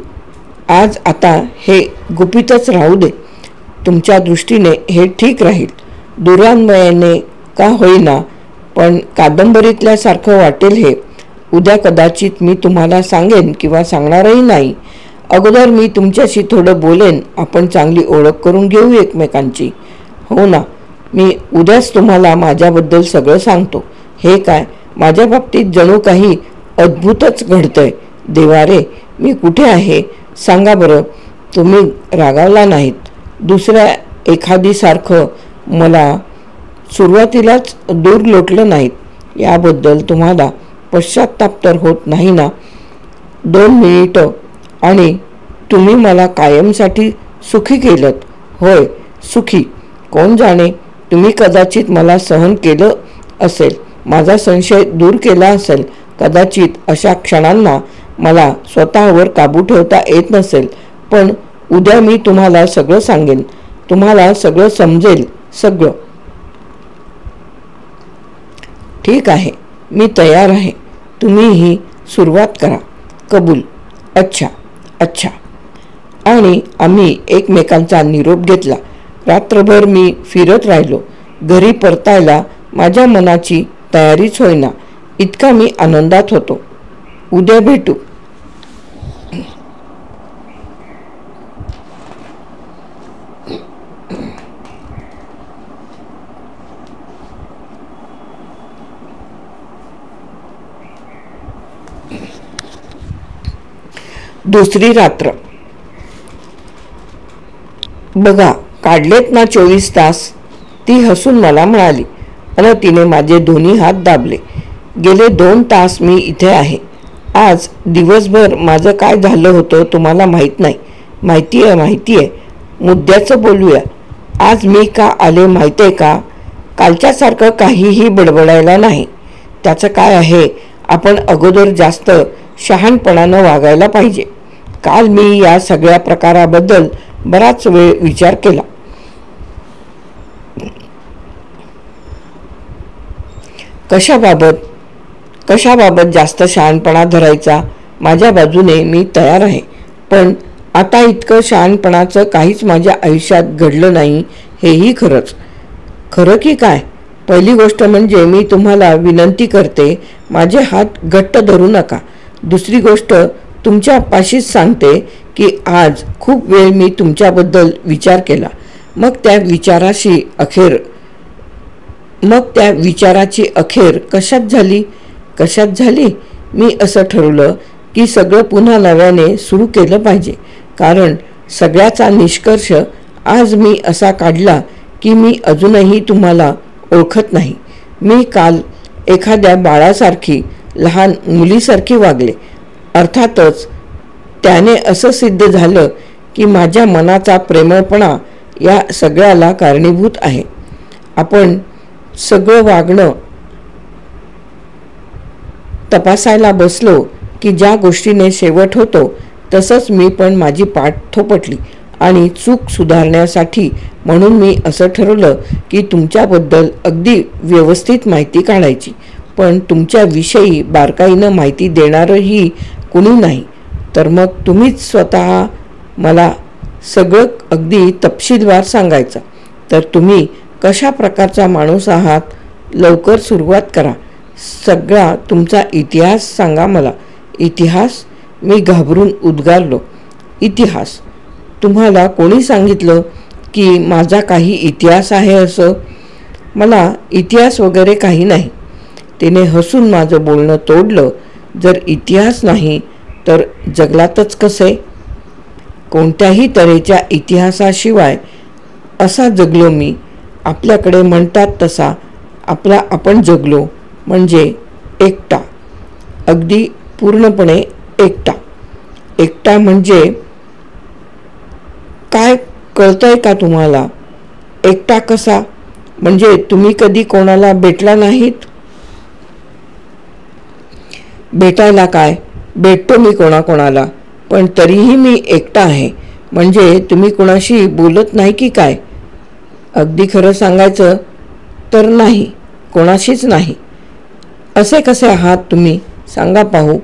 आज आता हे गुपितच राहू दे. तुमच्या दृष्टीने हे ठीक राहील. दुरान्वयाने का होईना, पण कादंबरीतल्यासारखं वाटेल हे. उद्या कदाचित मी तुम्हाला सांगेन किंवा सांगणारही नाही. अगोदर मी तुमच्याशी थोडं बोलेन. आपण चांगली ओळख करून घेऊ एकमेकांची. हो ना? मी उद्याच तुम्हाला माझ्याबद्दल सगळं सांगतो. हे काय, माझ्या बाबतीत जणू काही अद्भुतच घडतंय. देवा रे, मी कुठे आहे? सांगा बरं. तुम्ही रागावला नाहीत. दुसऱ्या एखादीसारखं मला सुरुवातीलाच दूर लोटलं नाहीत. याबद्दल तुम्हाला पश्चात्ताप तर होत नाही ना? 2 मिनिटं आणि तुम्ही मला कायमसाठी सुखी केलं. होय, सुखी. कोण जाणे, तुम्ही कदाचित मला सहन केलं असेल, माझा संशय दूर केला असेल. कदाचित अशा क्षणांना मला स्वतःवर काबू ठेवता येत नसेल. पण उद्या मी तुम्हाला सगळं सांगेन. तुम्हाला सगळं समजेल. सगळं. ठीक आहे, मी तयार आहे. तुम्हीही सुरुवात करा. कबूल. अच्छा. आणि आम्ही एकमेकांचा निरोप घेतला. रात्रभर मी फिरत राहिलो. घरी परतायला माझ्या मनाची तयारीच होईना, इतका मी आनंदात होतो. उद्या भेटू. दुसरी रात्र. बघा, काढलेत ना 24 तास? ती हसून मला म्हणाली आणि तिने माझे दोन्ही हात दाबले. गेले 2 तास मी इथे आहे. आज दिवसभर माझं काय झालं होतं तुम्हाला माहीत नाही. माहिती आहे. मुद्द्याचं बोलूया. आज मी का आले माहिती आहे का? कालच्यासारखं काहीही बडबडायला नाही. त्याचं काय आहे, आपण अगोदर जास्त शहाणपणानं वागायला पाहिजे. काल मी या सगळ्या प्रकाराबद्दल बराच वेळ विचार केला. कशाबाबत जास्त शहाणपणा धरायचा? माझ्या बाजूने मी तयार आहे. पण आता इतकं शहाणपणाचं काहीच माझ्या आयुष्यात घडलं नाही, हेही खरंच. खरं की काय? पहिली गोष्ट म्हणजे मी तुम्हाला विनंती करते, माझे हात घट्ट धरू नका. दुसरी गोष्ट, तुमच्या पाशीच सांगते की आज खूप वेळ मी तुमच्याबद्दल विचार केला. मग त्या विचाराची अखेर कशात झाली? मी असं ठरवलं की सगळं पुन्हा नव्याने सुरू केलं पाहिजे. कारण सगळ्याचा निष्कर्ष आज मी असा काढला की मी अजूनही तुम्हाला ओळखत नाही. मी काल एखाद्या बाळासारखी, लहान मुलीसारखी वागले. अर्थातच त्याने असं सिद्ध झालं की माझ्या मनाचा प्रेमळपणा या सगळ्याला कारणीभूत आहे. आपण सगळं वागणं तपासायला बसलो की ज्या गोष्टीने शेवट होतो तसंच मी पण माझी पाठ थोपटली आणि चूक सुधारण्यासाठी म्हणून मी असं ठरवलं की तुमच्याबद्दल अगदी व्यवस्थित माहिती काढायची, पण तुमच्याविषयी बारकाईनं माहिती देणारंही कुणी नाही. तर मग तुम्हीच स्वतः मला सगळं अगदी तपशीलवार सांगायचं. तर तुम्ही कशा प्रकारचा माणूस आहात? लवकर सुरुवात करा. सगळा तुमचा इतिहास सांगा मला. इतिहास? मी घाबरून उद्गारलो. इतिहास? तुम्हाला कोणी सांगितलं की माझा काही इतिहास आहे असं? मला इतिहास वगैरे काही नाही. तिने हसून माझं बोलणं तोडलं. जर इतिहास नाही तर जगलातच कसे? कोणत्याही तऱ्हेच्या इतिहासाशिवाय असा जगलो मी. आपल्याकडे म्हणतात तसा आपला आपण जगलो, म्हणजे एकटा. अगदी पूर्णपणे एकटा. एकटा म्हणजे काय कळतंय का तुम्हाला? एकटा कसा? म्हणजे तुम्ही कधी कोणाला भेटला नाहीत? भेटायला काय, भेटतो मी कोणाकोणाला, पण तरीही मी एकटा आहे. म्हणजे तुम्ही कोणाशी बोलत नाही की काय? अगदी खरं सांगायचं तर नाही, कोणाशीच नाही. असे कसे आहात तुम्ही? सांगा पाहू.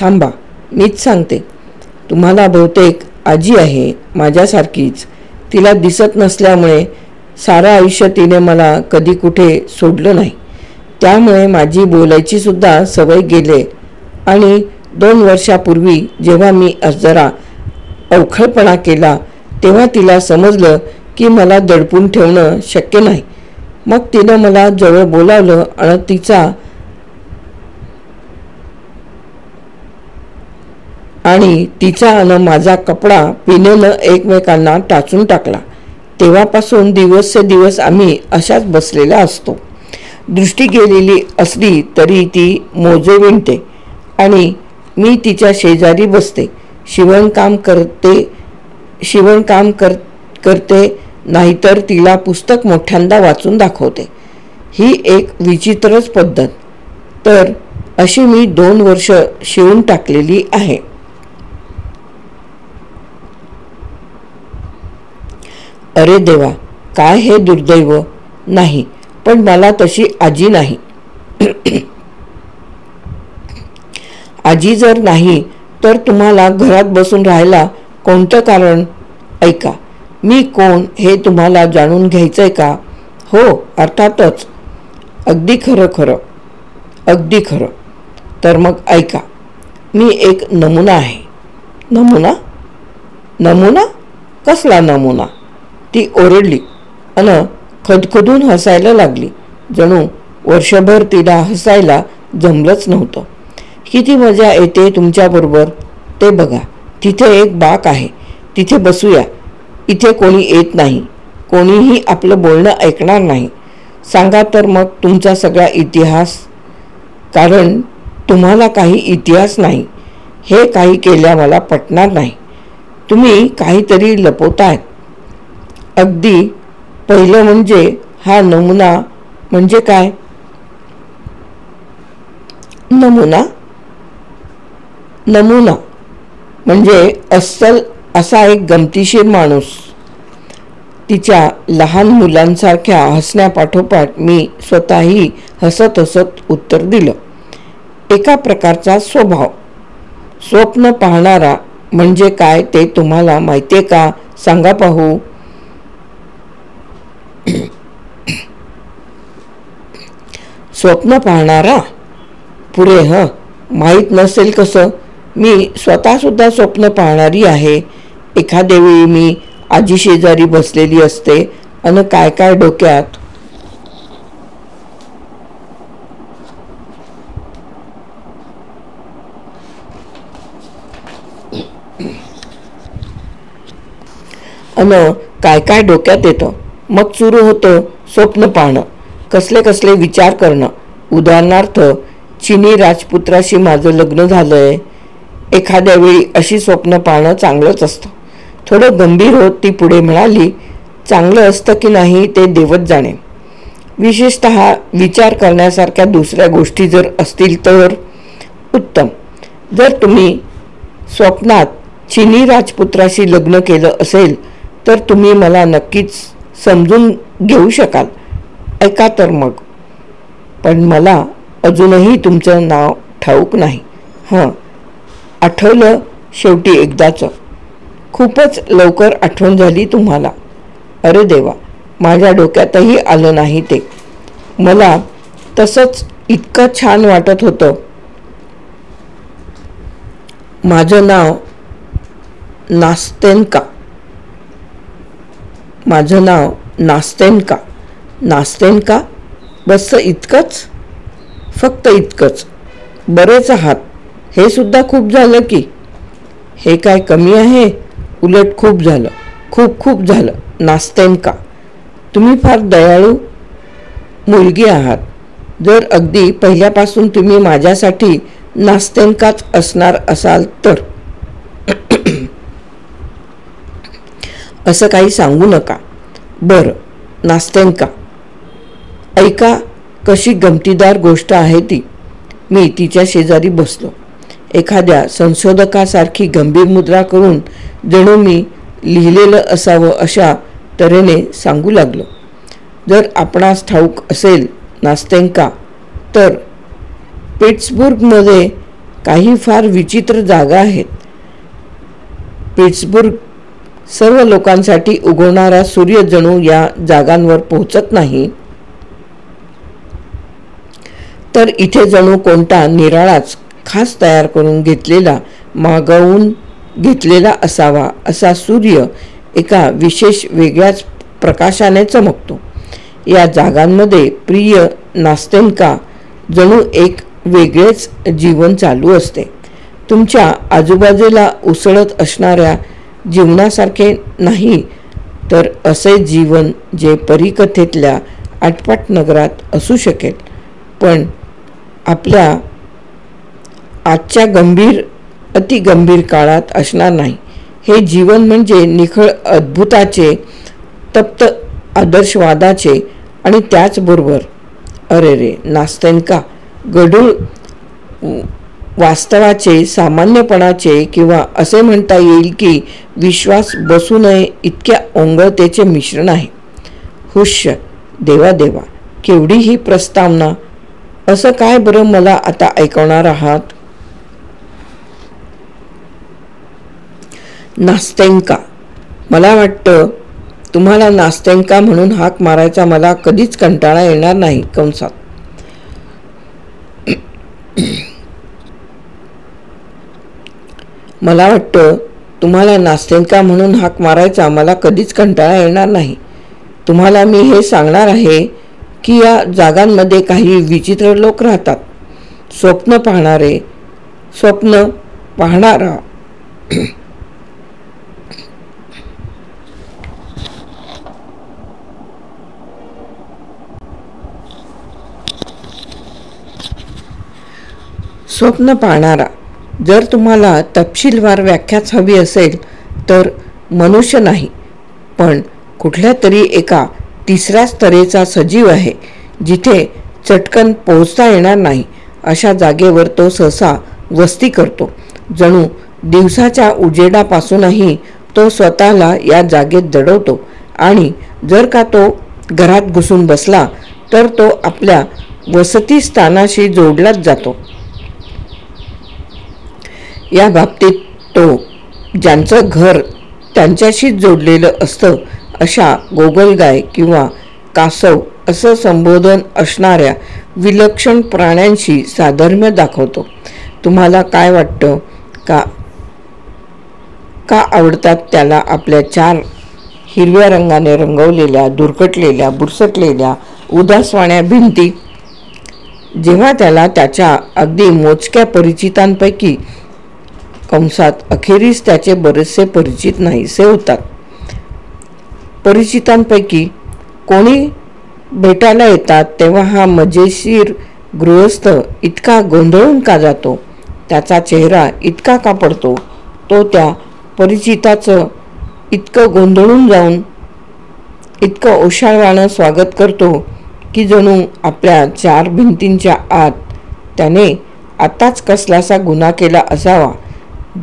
थांबा, मीच सांगते. तुम्हाला बहुतेक आजी आहे माझ्यासारखीच. तिला दिसत नसल्यामुळे सारं आयुष्य तिने मला कधी कुठे सोडलं नाही. त्यामुळे माझी बोलायची सुद्धा सवय गेले. आणि 2 वर्षापूर्वी जेव्हा मी जरा अवखळपणा केला तेव्हा तिला समजलं की मला दडपून ठेवणं शक्य नाही. मग तिनं मला जवळ बोलावलं आणि तिचा आणि माझा कपडा पिनेनं एकमेकांना टाचून टाकला. तेव्हापासून दिवसेंदिवस आम्ही अशाच बसलेला असतो. दृष्टी गेलेली असली तरी ती मोजे विणते आणि मी तिच्या शेजारी बसते. शिवणकाम करते नाहीतर तिला पुस्तक मोठ्यांदा वाचून दाखवते. ही एक विचित्रच पद्धत. तर अशी मी 2 वर्ष शिवून टाकलेली आहे. अरे देवा, काय हे दुर्दैव. नाही, पण मला तशी आजी नाही. आजी जर नाही तर तुम्हाला घरात बसून राहायला कोणतं कारण? ऐका, मी कोण हे तुम्हाला जाणून घ्यायचंय का? हो, अर्थातच. अगदी खरं. अगदी खरं. तर मग ऐका, मी एक नमुना आहे. नमुना? नमुना? कसला नमुना? ती ओरडली आणि खदखदून हसायला लागली. जणू वर्षभर तिला हसायला जमलंच नव्हतं. किती मजा येते तुमच्याबरोबर. ते बघा, तिथे एक बाक आहे. तिथे बसूया. इथे कोणी येत नाही. कोणीही आपलं बोलणं ऐकणार नाही. सांगा तर मग तुमचा सगळा इतिहास. कारण तुम्हाला काही इतिहास नाही. हे काही केल्या मला पटणार नाही. तुम्ही काहीतरी लपवतायत. अगदी पहिलं म्हणजे हा नमुना म्हणजे काय? नमुना म्हणजे अस्सल असा एक गमतीशीर माणूस. तिच्या लहान मुलांसारख्या हसण्यापाठोपाठ मी स्वतःही हसत हसत उत्तर दिलं. एका प्रकारचा स्वभाव. स्वप्न पाहणारा म्हणजे काय ते तुम्हाला माहितीये का? सांगा पाहू. स्वप्न पाहणारा? पुरे माहीत नसेल कसं? मी स्वतः सुद्धा स्वप्न पाहणारी आहे. एखाद्या वेळी मी आजी शेजारी बसलेली असते आणि काय काय डोक्यात काय डोक्यात येतं. मग सुरू होतं स्वप्न पाहणं, कसले कसले विचार करणं. उदाहरणार्थ, चिनी राजपुत्राशी माझं लग्न झालंय. एखाद्या वेळी अशी स्वप्न पाहणं चांगलंच असतं. थोडं गंभीर होत ती पुढे म्हणाली, चांगलं असतं की नाही ते देवच जाणे. विशेषतः विचार करण्यासारख्या दुसऱ्या गोष्टी जर असतील तर उत्तम. जर तुम्ही स्वप्नात चिनी राजपुत्राशी लग्न केलं असेल तर तुम्ही मला नक्कीच समजून घेऊ शकाल. ऐका तर मग. पण मला अजूनही तुमचं नाव ठाऊक नाही. आठवलं शेवटी एकदाचं. खूपच लवकर आठवण झाली तुम्हाला. अरे देवा, माझ्या डोक्यातही आलं नाही ते. मला तसंच इतकं छान वाटत होतं. माझं नाव नास्तेन्का. माझं नाव नास्तेन्का. नास्तेन्का? बस इतकंच? फक्त इतकंच? बरेच आहात. हे सुद्धा खूप झालं की. हे काय कमी आहे? उलट खूप झालं. खूप खूप झालं. नास्तेन्का, तुम्ही फार दयाळू मुलगी आहात. जर अगदी पहिल्यापासून तुम्ही माझ्यासाठी नास्तेन्काच असणार असाल तर. असं काही सांगू नका. बरं नास्तेन्का, ऐका कशी गमतीदार गोष्ट आहे ती. मी तिच्या शेजारी बसलो. एखाद्या संशोधकासारखी गंभीर मुद्रा करून जणू मी लिहिलेलं असावं अशा तऱ्हेने सांगू लागलो. जर आपणास ठाऊक असेल नास्तेन्का, तर पिट्सबुर्गमध्ये काही फार विचित्र जागा आहेत. पिट्सबुर्ग सर्व लोकांसाठी उगवणारा सूर्य जणू या जागांवर पोहोचत नाही, तर इथे जणू कोणता निराळाच खास तयार करून घेतलेला, मागवून घेतलेला असावा असा सूर्य एका विशेष वेगळ्याच प्रकाशाने चमकतो. या जागांमध्ये प्रिय नास्तेन्का जणू एक वेगळेच जीवन चालू असते. तुमच्या आजूबाजूला उसळत असणाऱ्या जीवनासारखे नाही, तर असे जीवन जे परीकथेतल्या आटपाट नगरात असू शकेल, पण आपल्या आजच्या अतिगंभीर काळात असणार नाही. हे जीवन म्हणजे निखळ अद्भुताचे, तप्त आदर्शवादाचे आणि त्याचबरोबर अरे रे नास्तेन्का, गढूळ वास्तवाचे, सामान्यपणाचे, किंवा असे म्हणता येईल की विश्वास बसू नये इतक्या ओंगळतेचे मिश्रण आहे. हुश्य देवा देवा, केवढी ही प्रस्तावना. असं काय बरं मला आता ऐकवणार आहात? नास्तेन्का, मला वाटतं तुम्हाला नास्तेन्का म्हणून हाक मारायचा मला कधीच कंटाळा येणार नाही. कंसात मला वाटतं तुम्हाला नास्तेन्का म्हणून हाक मारायचा मला कधीच कंटाळा येणार नाही. तुम्हाला मी हे सांगणार आहे की या जागांमध्ये काही विचित्र लोक राहतात. स्वप्न पाहणारा स्वप्न पाहणारा. जर तुम्हाला तपशीलवार व्याख्याच हवी असेल तर मनुष्य नाही, पण कुठल्या तरी एका तिसऱ्याच तऱ्हेचा सजीव आहे, जिथे चटकन पोहोचता येणार नाही अशा जागेवर तो सहसा वस्ती करतो. जणू दिवसाच्या उजेडापासूनही तो स्वतःला या जागेत दडवतो, आणि जर का तो घरात घुसून बसला तर तो आपल्या वसतिस्थानाशी जोडलाच जातो. या बाबतीत तो ज्यांचं घर त्यांच्याशीच जोडलेलं असतं अशा गोगलगाय किंवा कासव असं संबोधन असणाऱ्या विलक्षण प्राण्यांशी साधर्म्य दाखवतो. तुम्हाला काय वाटतं? का आवडतात त्याला आपल्या 4 हिरव्या रंगाने रंगवलेल्या, दुर्कटलेल्या, बुरसटलेल्या, उदासवाण्या भिंती? जेव्हा त्याला त्याच्या अगदी मोजक्या परिचितांपैकी कंसात अखेरीस त्याचे बरेचसे परिचित नाहीसे होतात, परिचितांपैकी कोणी भेटायला येतात, तेव्हा हा मजेशीर गृहस्थ इतका गोंधळून का जातो, त्याचा चेहरा इतका का पडतो, तो त्या परिचिताचं इतकं गोंधळून जाऊन इतकं ओशाळवाणं स्वागत करतो की जणू आपल्या चार भिंतींच्या आत त्याने आताच कसलासा गुन्हा केला असावा,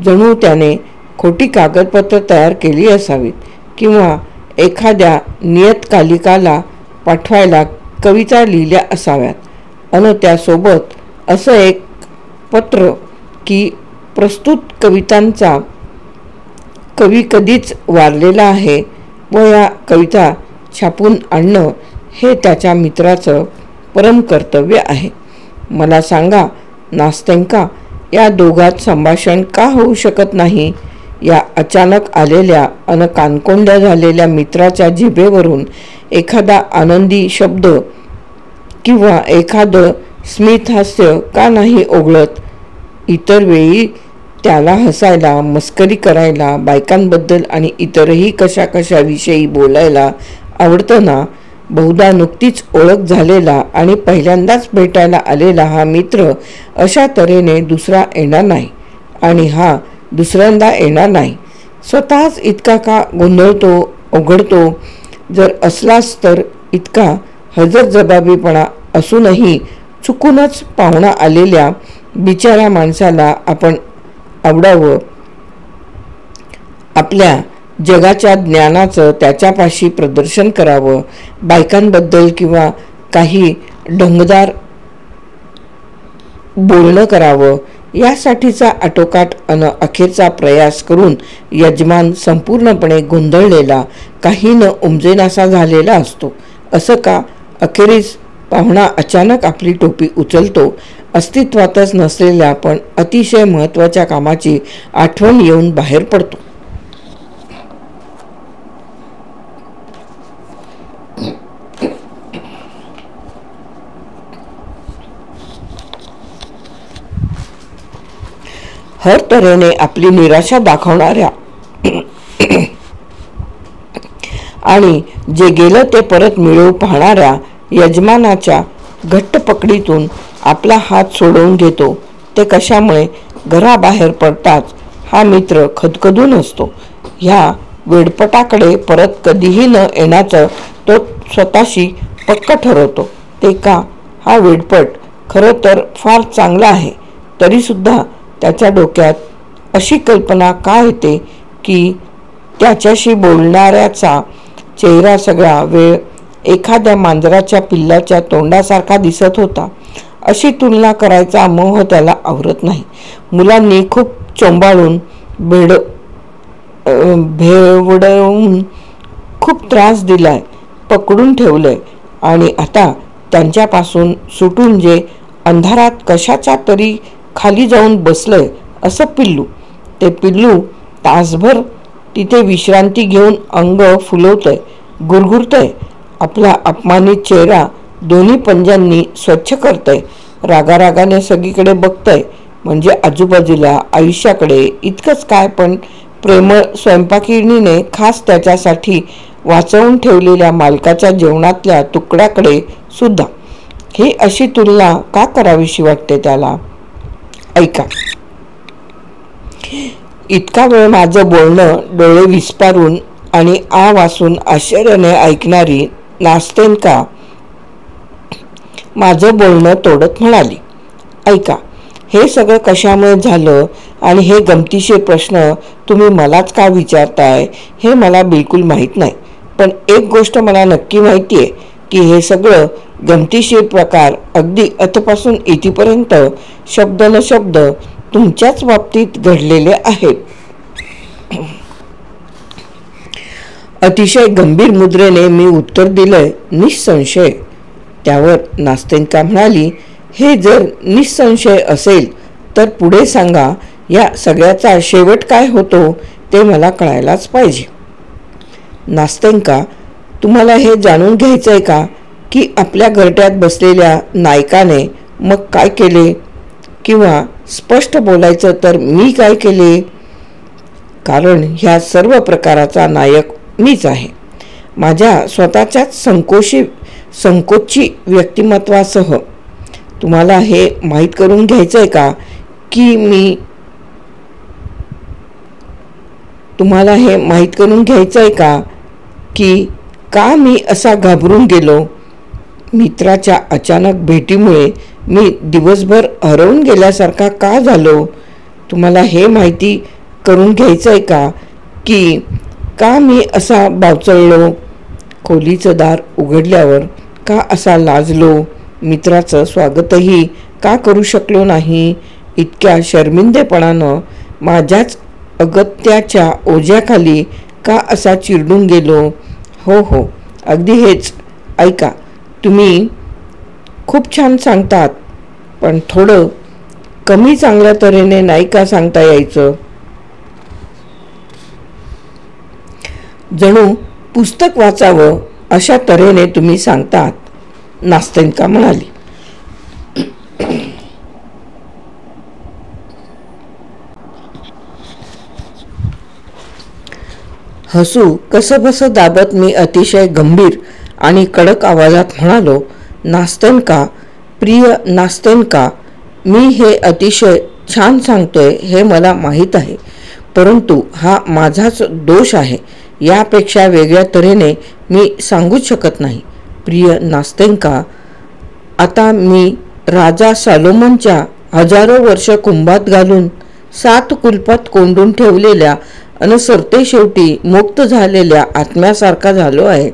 जणू त्याने खोटी कागदपत्र तयार केली असावीत किंवा एखाद्या नियतकालिकाला पाठवायला कविता लिहिल्या असाव्यात अन त्यासोबत असं एक पत्र की प्रस्तुत कवितांचा कवी कधीच वारलेला आहे व या कविता छापून आणणं हे त्याच्या मित्राचं परम कर्तव्य आहे. मला सांगा नास्तेंका, या दोघात संभाषण का होऊ शकत नाही? या अचानक आलेल्या अन कानकोंड्या झालेल्या मित्राच्या जिभेवरून एखादा आनंदी शब्द किंवा एखादं स्मितहास्य का नाही ओघळत? इतर वेळी त्याला हसायला, मस्करी करायला, बायकांबद्दल आणि इतरही कशा कशाविषयी बोलायला आवडतं ना. बहुधा नुकतीच ओळख झालेला आणि पहिल्यांदाच भेटायला आलेला हा मित्र अशा तऱ्हेने दुसरा येणार नाही आणि हा दुसऱ्यांदा येणार नाही. स्वतःच इतका का गोंधळतो, ओघळतो? जर असलाच तर इतका हजरजबाबीपणा असूनही चुकूनच पाहुणा आलेल्या बिचाऱ्या माणसाला आपण आवडावं, आपल्या जगाच्या ज्ञानाचं त्याच्यापाशी प्रदर्शन करावं, बायकांबद्दल किंवा काही ढंगदार बोलणं करावं, यासाठीचा आटोकाट अन अखेरचा प्रयास करून यजमान संपूर्णपणे गोंधळलेला, काही न उमजेनासा झालेला असतो. असं का? अखेरीस पाहुणा अचानक आपली टोपी उचलतो. अस्तित्वातच नसलेल्या पण अतिशय महत्त्वाच्या कामाची आठवण येऊन बाहेर पडतो. हर तऱ्हेने आपली निराशा दाखवणाऱ्या आणि जे गेलं ते परत मिळवू पाहणाऱ्या यजमानाच्या घट्ट पकडीतून आपला हात सोडवून घेतो. ते कशामुळे? घराबाहेर पडताच हा मित्र खदखदून असतो. ह्या वेडपटाकडे परत कधीही न येण्याचं तो स्वतःशी पक्क ठरवतो. ते का? हा वेडपट खरं तर फार चांगला आहे, तरीसुद्धा त्याच्या डोक्यात अशी कल्पना का येते की त्याच्याशी बोलणाऱ्याचा चेहरा सगळा वेळ एखाद्या मांजराच्या पिल्लाच्या तोंडासारखा दिसत होता. अशी तुलना करायचा मोह त्याला आवरत नाही. मुलांनी खूप चोंबाळून भेवडवून खूप त्रास दिलाय, पकडून ठेवलंय आणि आता त्यांच्यापासून सुटून जे अंधारात कशाच्या तरी खाली जाऊन बसलंय असं पिल्लू. ते पिल्लू तासभर तिथे विश्रांती घेऊन अंग फुलवतंय, गुरगुरतंय, आपला अपमानित चेहरा दोन्ही पंजांनी स्वच्छ करतंय, रागारागाने सगळीकडे बघतंय, म्हणजे आजूबाजूला, आयुष्याकडे, इतकंच काय पण प्रेमळ स्वयंपाकिनीने खास त्याच्यासाठी वाचवून ठेवलेल्या मालकाच्या जेवणातल्या तुकड्याकडे सुद्धा. ही अशी तुलना का करावीशी वाटते त्याला? ऐका. इतका वेळ माझं बोलणं डोळे विस्पारून आणि आ वासून आश्चर्याने ऐकणारी नास्तेंका माझं बोलणं तोडत म्हणाली, ऐका, हे सगळं कशामुळे झालं आणि हे गमतीशीर प्रश्न तुम्ही मलाच का विचारताय हे मला बिलकुल माहीत नाही. पण एक गोष्ट मला नक्की माहिती आहे की हे सगळं गमतीशीर प्रकार अगदी अथपासून इथपर्यंत शब्द न शब्द तुमच्याच बाबतीत घडलेले आहेत. अतिशय गंभीर मुद्रेने मी उत्तर दिलंय, निसंशय. त्यावर नास्तेंका म्हणाली, हे जर निसंशय असेल तर पुढे सांगा, या सगळ्याचा शेवट काय होतो ते मला कळायलाच पाहिजे. नास्तेंका, तुम्हाला हे जाणून घ्यायचंय का की आपल्या घरट्यात बसलेल्या नायकाने मग काय केले? किंवा स्पष्ट बोलायचं तर मी काय केले? कारण ह्या सर्व प्रकाराचा नायक मीच आहे. माझ्या स्वतःच्याच संकोची व्यक्तिमत्वासह तुम्हाला हे माहीत करून घ्यायचं आहे का की मी तुम्हाला हे माहीत करून घ्यायचं आहे का मी असा घाबरून गेलो? मित्राच्या अचानक भेटीमुळे मी दिवसभर हरवून गेल्यासारखा का झालो? तुम्हाला हे माहिती करून घ्यायचं आहे का मी असा बावचळलो? खोलीचं दार उघडल्यावर का असा लाजलो? मित्राचं स्वागतही का करू शकलो नाही? इतक्या शर्मिंदेपणानं माझ्याच अगत्याच्या ओझ्याखाली का असा चिरडून गेलो? हो, अगदी हेच. ऐका, तुम्ही खूप छान सांगतात, पण थोडं कमी चांगल्या तऱ्हेने नाही का सांगता यायचं? जणू पुस्तक वाचावं अशा तऱ्हेने तुम्ही सांगतात, नास्तेन्का म्हणाली. हसू कसंबसं दाबत मी अतिशय गंभीर आणि कडक आवाजात म्हणालो, नास्तेन्का, प्रिय नास्तेन्का, मी हे अतिशय छान सांगतोय हे मला माहीत आहे, परंतु हा माझाच दोष आहे. यापेक्षा वेगळ्या तऱ्हेने मी सांगूच शकत नाही. प्रिय नास्तेन्का, आता मी राजा सॉलोमनच्या हजारो वर्ष कुंभात घालून 7 कुलपात कोंडून ठेवलेल्या अन सरते शेवटी मुक्त झालेल्या आत्म्यासारखा झालो आहे.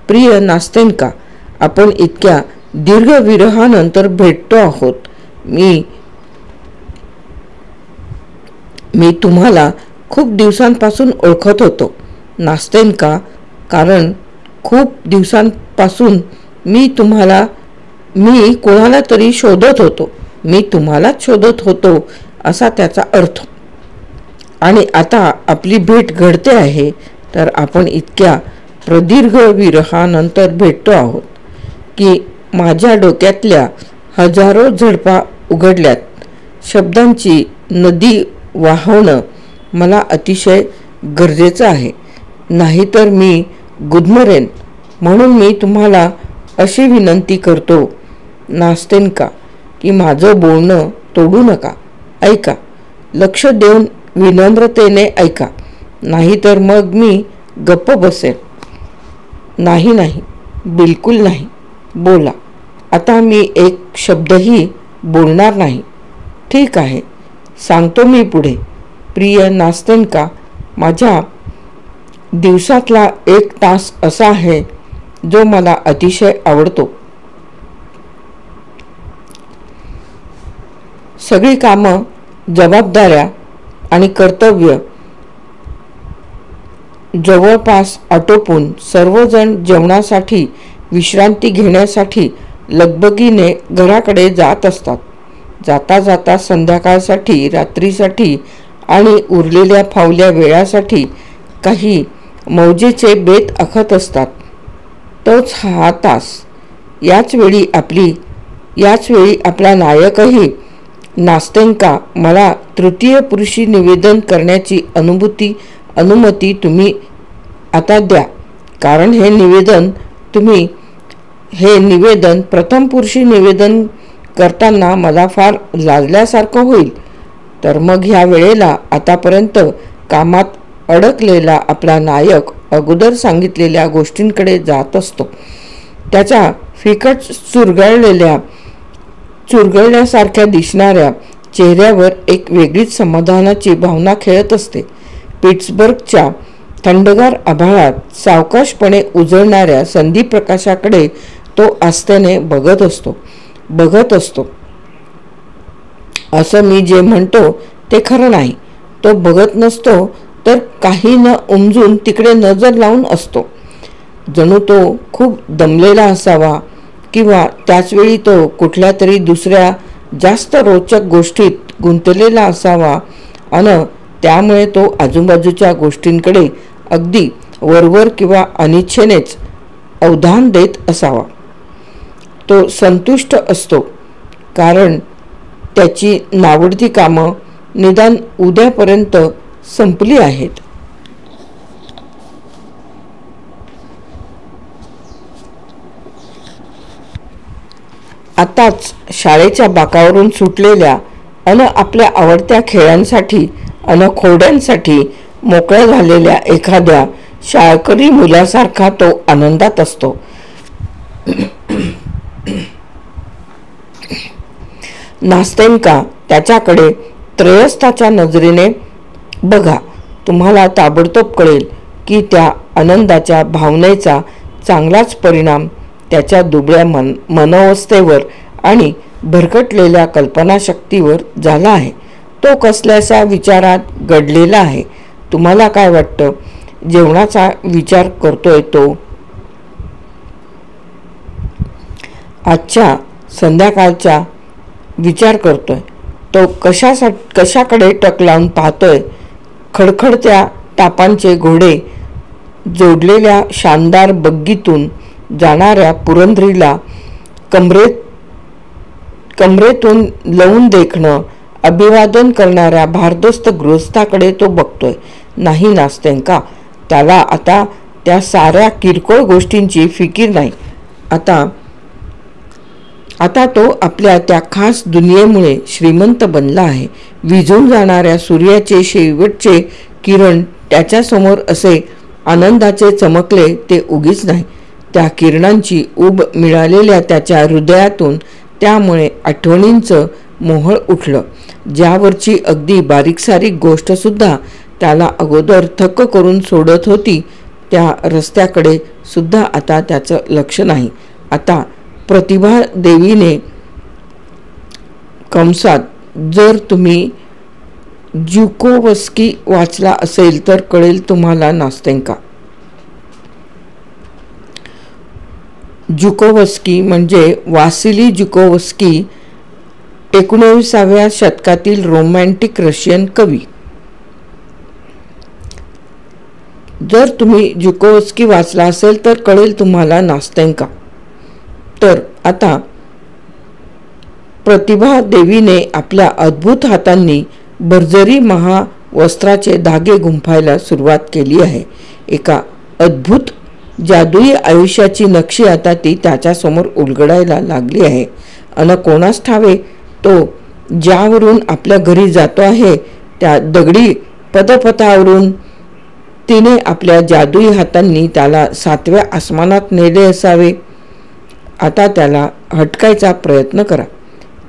प्रिय नास्तेन्का, आपण इतक्या दीर्घ विरहानंतर भेटतो आहोत. मी तुम्हाला खूप दिवसांपासून ओळखत होतो नास्तेन्का, कारण खूप दिवसांपासून मी कोणाला तरी शोधत होतो. मी तुम्हालाच शोधत होतो असा त्याचा अर्थ. आणि आता आपली भेट घडते आहे, तर आपण इतक्या प्रदीर्घ विरहानंतर भेटतो आहोत की माझ्या डोक्यातल्या हजारो झडपा उघडल्यात. शब्दांची नदी वाहवणं मला अतिशय गरजेचं आहे, नाहीतर मी गुदमरेन. म्हणून मी तुम्हाला अशी विनंती करतो नास्तेन्का की माझं बोलणं तोडू नका. ऐका, लक्ष देऊन विनम्रतेने ऐका, नाहीतर मग मी गप्प बसेन. नाही, बिलकुल नाही. बोला. आता मी एक शब्दही बोलणार नाही. ठीक आहे, सांगतो मी पुढे. प्रिय नास्तेन्का, माझ्या दिवसातला 1 तास असा आहे जो मला अतिशय आवडतो. सगळी कामं, जबाबदाऱ्या आणि कर्तव्य जवळपास आटोपून सर्वजण जेवणासाठी, विश्रांती घेण्यासाठी लगबगीने घराकडे जात असतात. जाता जाता संध्याकाळसाठी, रात्रीसाठी आणि उरलेल्या फावल्या वेळासाठी काही मौजेचे बेत आखत असतात. तोच हा तास. याच वेळी आपला नायकही. नास्तेन्का, मला तृतीय पुरुषी निवेदन करण्याची अनुमती तुम्ही आता द्या, कारण हे निवेदन प्रथम पुरुषी निवेदन करताना मला फार लाजल्यासारखं होईल. तर मग ह्या वेळेला आतापर्यंत कामात अडकलेला आपला नायक अगोदर सांगितलेल्या गोष्टींकडे जात असतो. त्याच्या फिकट चुरगळल्यासारख्या दिसणाऱ्या चेहऱ्यावर एक वेगळीच समाधानाची भावना खेळत असते. पिट्सबर्गच्या थंडगार आभाळात सावकाशपणे उजळणाऱ्या संधीप्रकाशाकडे तो आस्थेने बघत असतो. असं मी जे म्हणतो ते खरं नाही. तो बघत नसतो, तर काही न उमजून तिकडे नजर लावून असतो. जणू तो खूप दमलेला असावा, किंवा त्याचवेळी तो कुठल्या तरी दुसऱ्या जास्त रोचक गोष्टीत गुंतलेला असावा आणि त्यामुळे तो आजूबाजूच्या गोष्टींकडे अगदी वरवर किंवा अनिच्छेनेच अवधान देत असावा. तो संतुष्ट असतो, कारण त्याची नावडती कामं निदान उद्यापर्यंत संपली आहेत. आताच शाळेच्या बाकावरून सुटलेल्या आपल्या आवडत्या खेळांसाठी खोड्यांसाठी मोकळ्या झालेल्या एखाद्या शाळकरी मुलासारखा तो आनंदात असतो. नास्तेंका त्याच्याकडे त्रयस्थाच्या नजरेने बघा. तुम्हाला ताबडतोब कळेल की त्या आनंदाच्या भावनेचा चांगलाच परिणाम त्याच्या दुबळ्या मनोवस्थेवर आणि भरकटलेल्या कल्पनाशक्तीवर झाला आहे. तो कसल्यासा विचारात गडलेला आहे. तुम्हाला काय वाटतं? जेवणाचा विचार करतोय तो. आजच्या संध्याकाळचा विचार करतोय तो. कशाकडे टक लावून पाहतोय? खडखडत्या टापांचे घोडे जोडलेल्या शानदार बग्गीतून जाणाऱ्या पुरंदरीला कमरेतून लावून देखणं अभिवादन करणाऱ्या भारदस्त गृहस्थाकडे तो बघतोय. नाही नास्तेंका, त्याला आता त्या साऱ्या किरकोळ गोष्टींची फिकीर नाही. आता तो आपल्या त्या खास दुनियेमुळे श्रीमंत बनला आहे. विझून जाणाऱ्या सूर्याचे शेवटचे किरण त्याच्यासमोर असे आनंदाचे चमकले ते उगीच नाही. त्या किरणांची ऊब मिळालेल्या त्याच्या हृदयातून त्यामुळे आठवणींचं मोहळ उठलं. ज्यावरची अगदी बारीकसारीक गोष्टसुद्धा त्याला अगोदर थक्क करून सोडत होती त्या रस्त्याकडे सुद्धा आता त्याचं लक्ष नाही. आता प्रतिभा देवीने कंसात जर तुम्ही ज्युकोवस्की वाचला असेल तर कळेल तुम्हाला नास्तेंका. ज्युकोवस्की म्हणजे वासिली ज्युकोवस्की, 19व्या शतकातील रोमॅन्टिक रशियन कवी. जर तुम्ही ज्युकोवस्की वाचला असेल तर कळेल तुम्हाला नास्तेंका. तर आता प्रतिभा देवीने आपल्या अद्भुत हातांनी भरजरी महावस्त्राचे धागे गुंफायला सुरुवात केली आहे. एका अद्भुत जादुई आयुष्याची नक्षी आता ती त्याच्यासमोर उलगडायला लागली आहे. कोणास ठावे तो ज्यावरून आपल्या घरी जातो आहे त्या दगडी पदपथावरून तिने आपल्या जादुई हातांनी त्याला 7व्या आसमानात नेले असावे. आता त्याला हटकायचा प्रयत्न करा.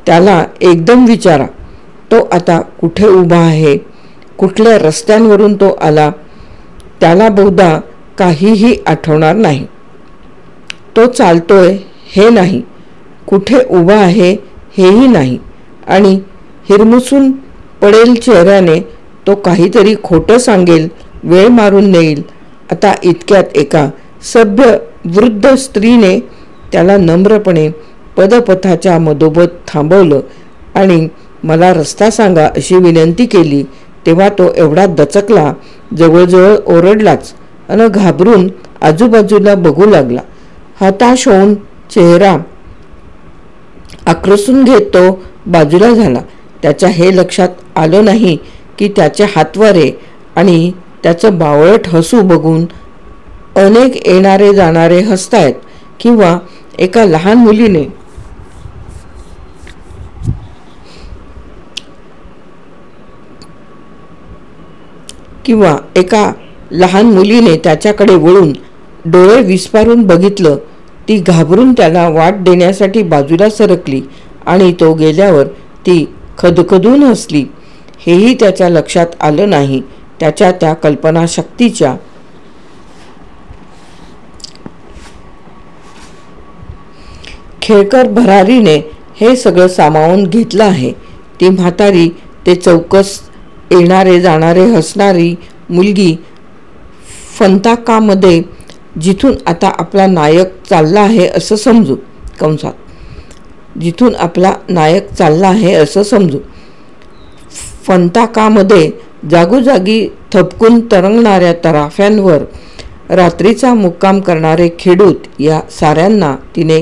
त्याला एकदम विचारा, तो आता कुठे उभा आहे, कुठल्या रस्त्यांवरून तो आला. त्याला बहुधा काहीही आठवणार नाही. तो चालतोय हे नाही, कुठे उभा आहे हेही नाही, आणि हिरमुसून पडेल चेहऱ्याने तो काहीतरी खोटं सांगेल, वेळ मारून नेईल. आता इतक्यात एका सभ्य वृद्ध स्त्रीने त्याला नम्रपणे पदपथाच्या मधोमध थांबवलं आणि मला रस्ता सांगा अशी विनंती केली. तेव्हा तो एवढा दचकला, जवळजवळ ओरडलाच आणि घाबरून आजूबाजूला बघू लागला. हताश होऊन चेहरा आक्रसून घेत तो बाजूला झाला. त्याच्या हे लक्षात आलं नाही की त्याचे हातवारे आणि त्याचं बावळट हसू बघून अनेक येणारे जाणारे हसतायत, किंवा एका लहान मुलीने त्याच्याकडे वळून डोळे विस्फारून बघितलं. ती घाबरून त्याला वाट देण्यासाठी बाजूला सरकली आणि तो गेल्यावर ती खदखदून हसली. हेही त्याच्या लक्षात आलं नाही. त्याच्या त्या कल्पनाशक्तीच्या खेळकर भरारीने हे सगळं सामावून घेतलं आहे. ती म्हातारी, ते चौकस येणारे जाणारे हसणारी मुलगी, फंताकामध्ये जिथून आता आपला नायक चालला आहे असं समजू. कंसात जिथून आपला नायक चालला आहे असं समजू. फंताकामध्ये जागोजागी थपकून तरंगणाऱ्या तराफ्यांवर रात्रीचा मुक्काम करणारे खेडूत, या साऱ्यांना तिने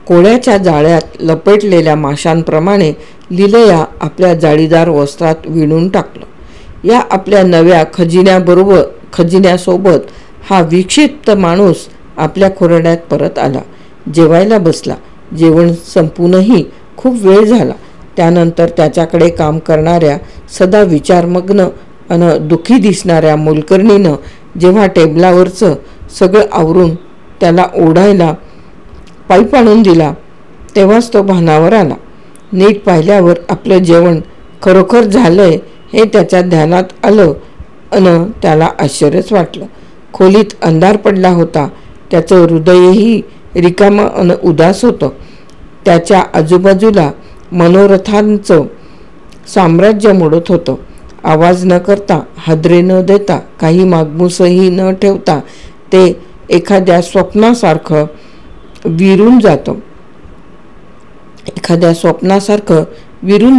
कोळ्याच्या जाळ्यात लपेटलेल्या माशांप्रमाणे लिलया आपल्या जाळीदार वस्त्रात विणून टाकलं. या आपल्या नव्या खजिन्यासोबत हा विक्षिप्त माणूस आपल्या खोरड्यात परत आला. जेवायला बसला. जेवण संपूनही खूप वेळ झाला. त्यानंतर त्याच्याकडे काम करणाऱ्या सदा विचारमग्न अन दुःखी दिसणाऱ्या मोलकरणीनं जेव्हा टेबलावरचं सगळं आवरून त्याला ओढायला पाईप आणून दिला तेव्हाच तो भानावर आला. नीट पाहिल्यावर आपलं जेवण खरोखर झालंय हे त्याच्या ध्यानात आलं अन त्याला आश्चर्यच वाटलं. खोलीत अंधार पडला होता. त्याचं हृदयही रिकामं अन उदास होतं. त्याच्या आजूबाजूला मनोरथांचं साम्राज्य मोडत होतं. आवाज न करता, हादरे न देता, काही मागमूसही न ठेवता ते एखाद्या स्वप्नासारखं विरून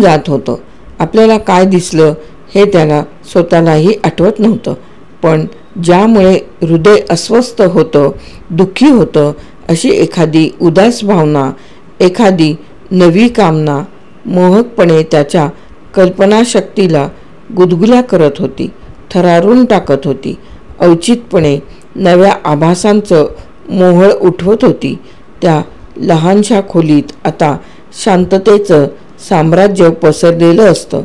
जात होतं. आपल्याला काय दिसलं हे त्याला स्वतःलाही आठवत नव्हतं. पण ज्यामुळे हृदय अस्वस्थ होतं, दुःखी होतं, अशी एखादी उदास भावना, एखादी नवी कामना मोहकपणे त्याच्या कल्पनाशक्तीला गुदगुल्या करत होती, थरारून टाकत होती. अवचितपणे नव्या आभासांचं मोहळ उठवत होती. त्या लहानशा खोलीत आता शांततेचं साम्राज्य पसरलेलं असतं.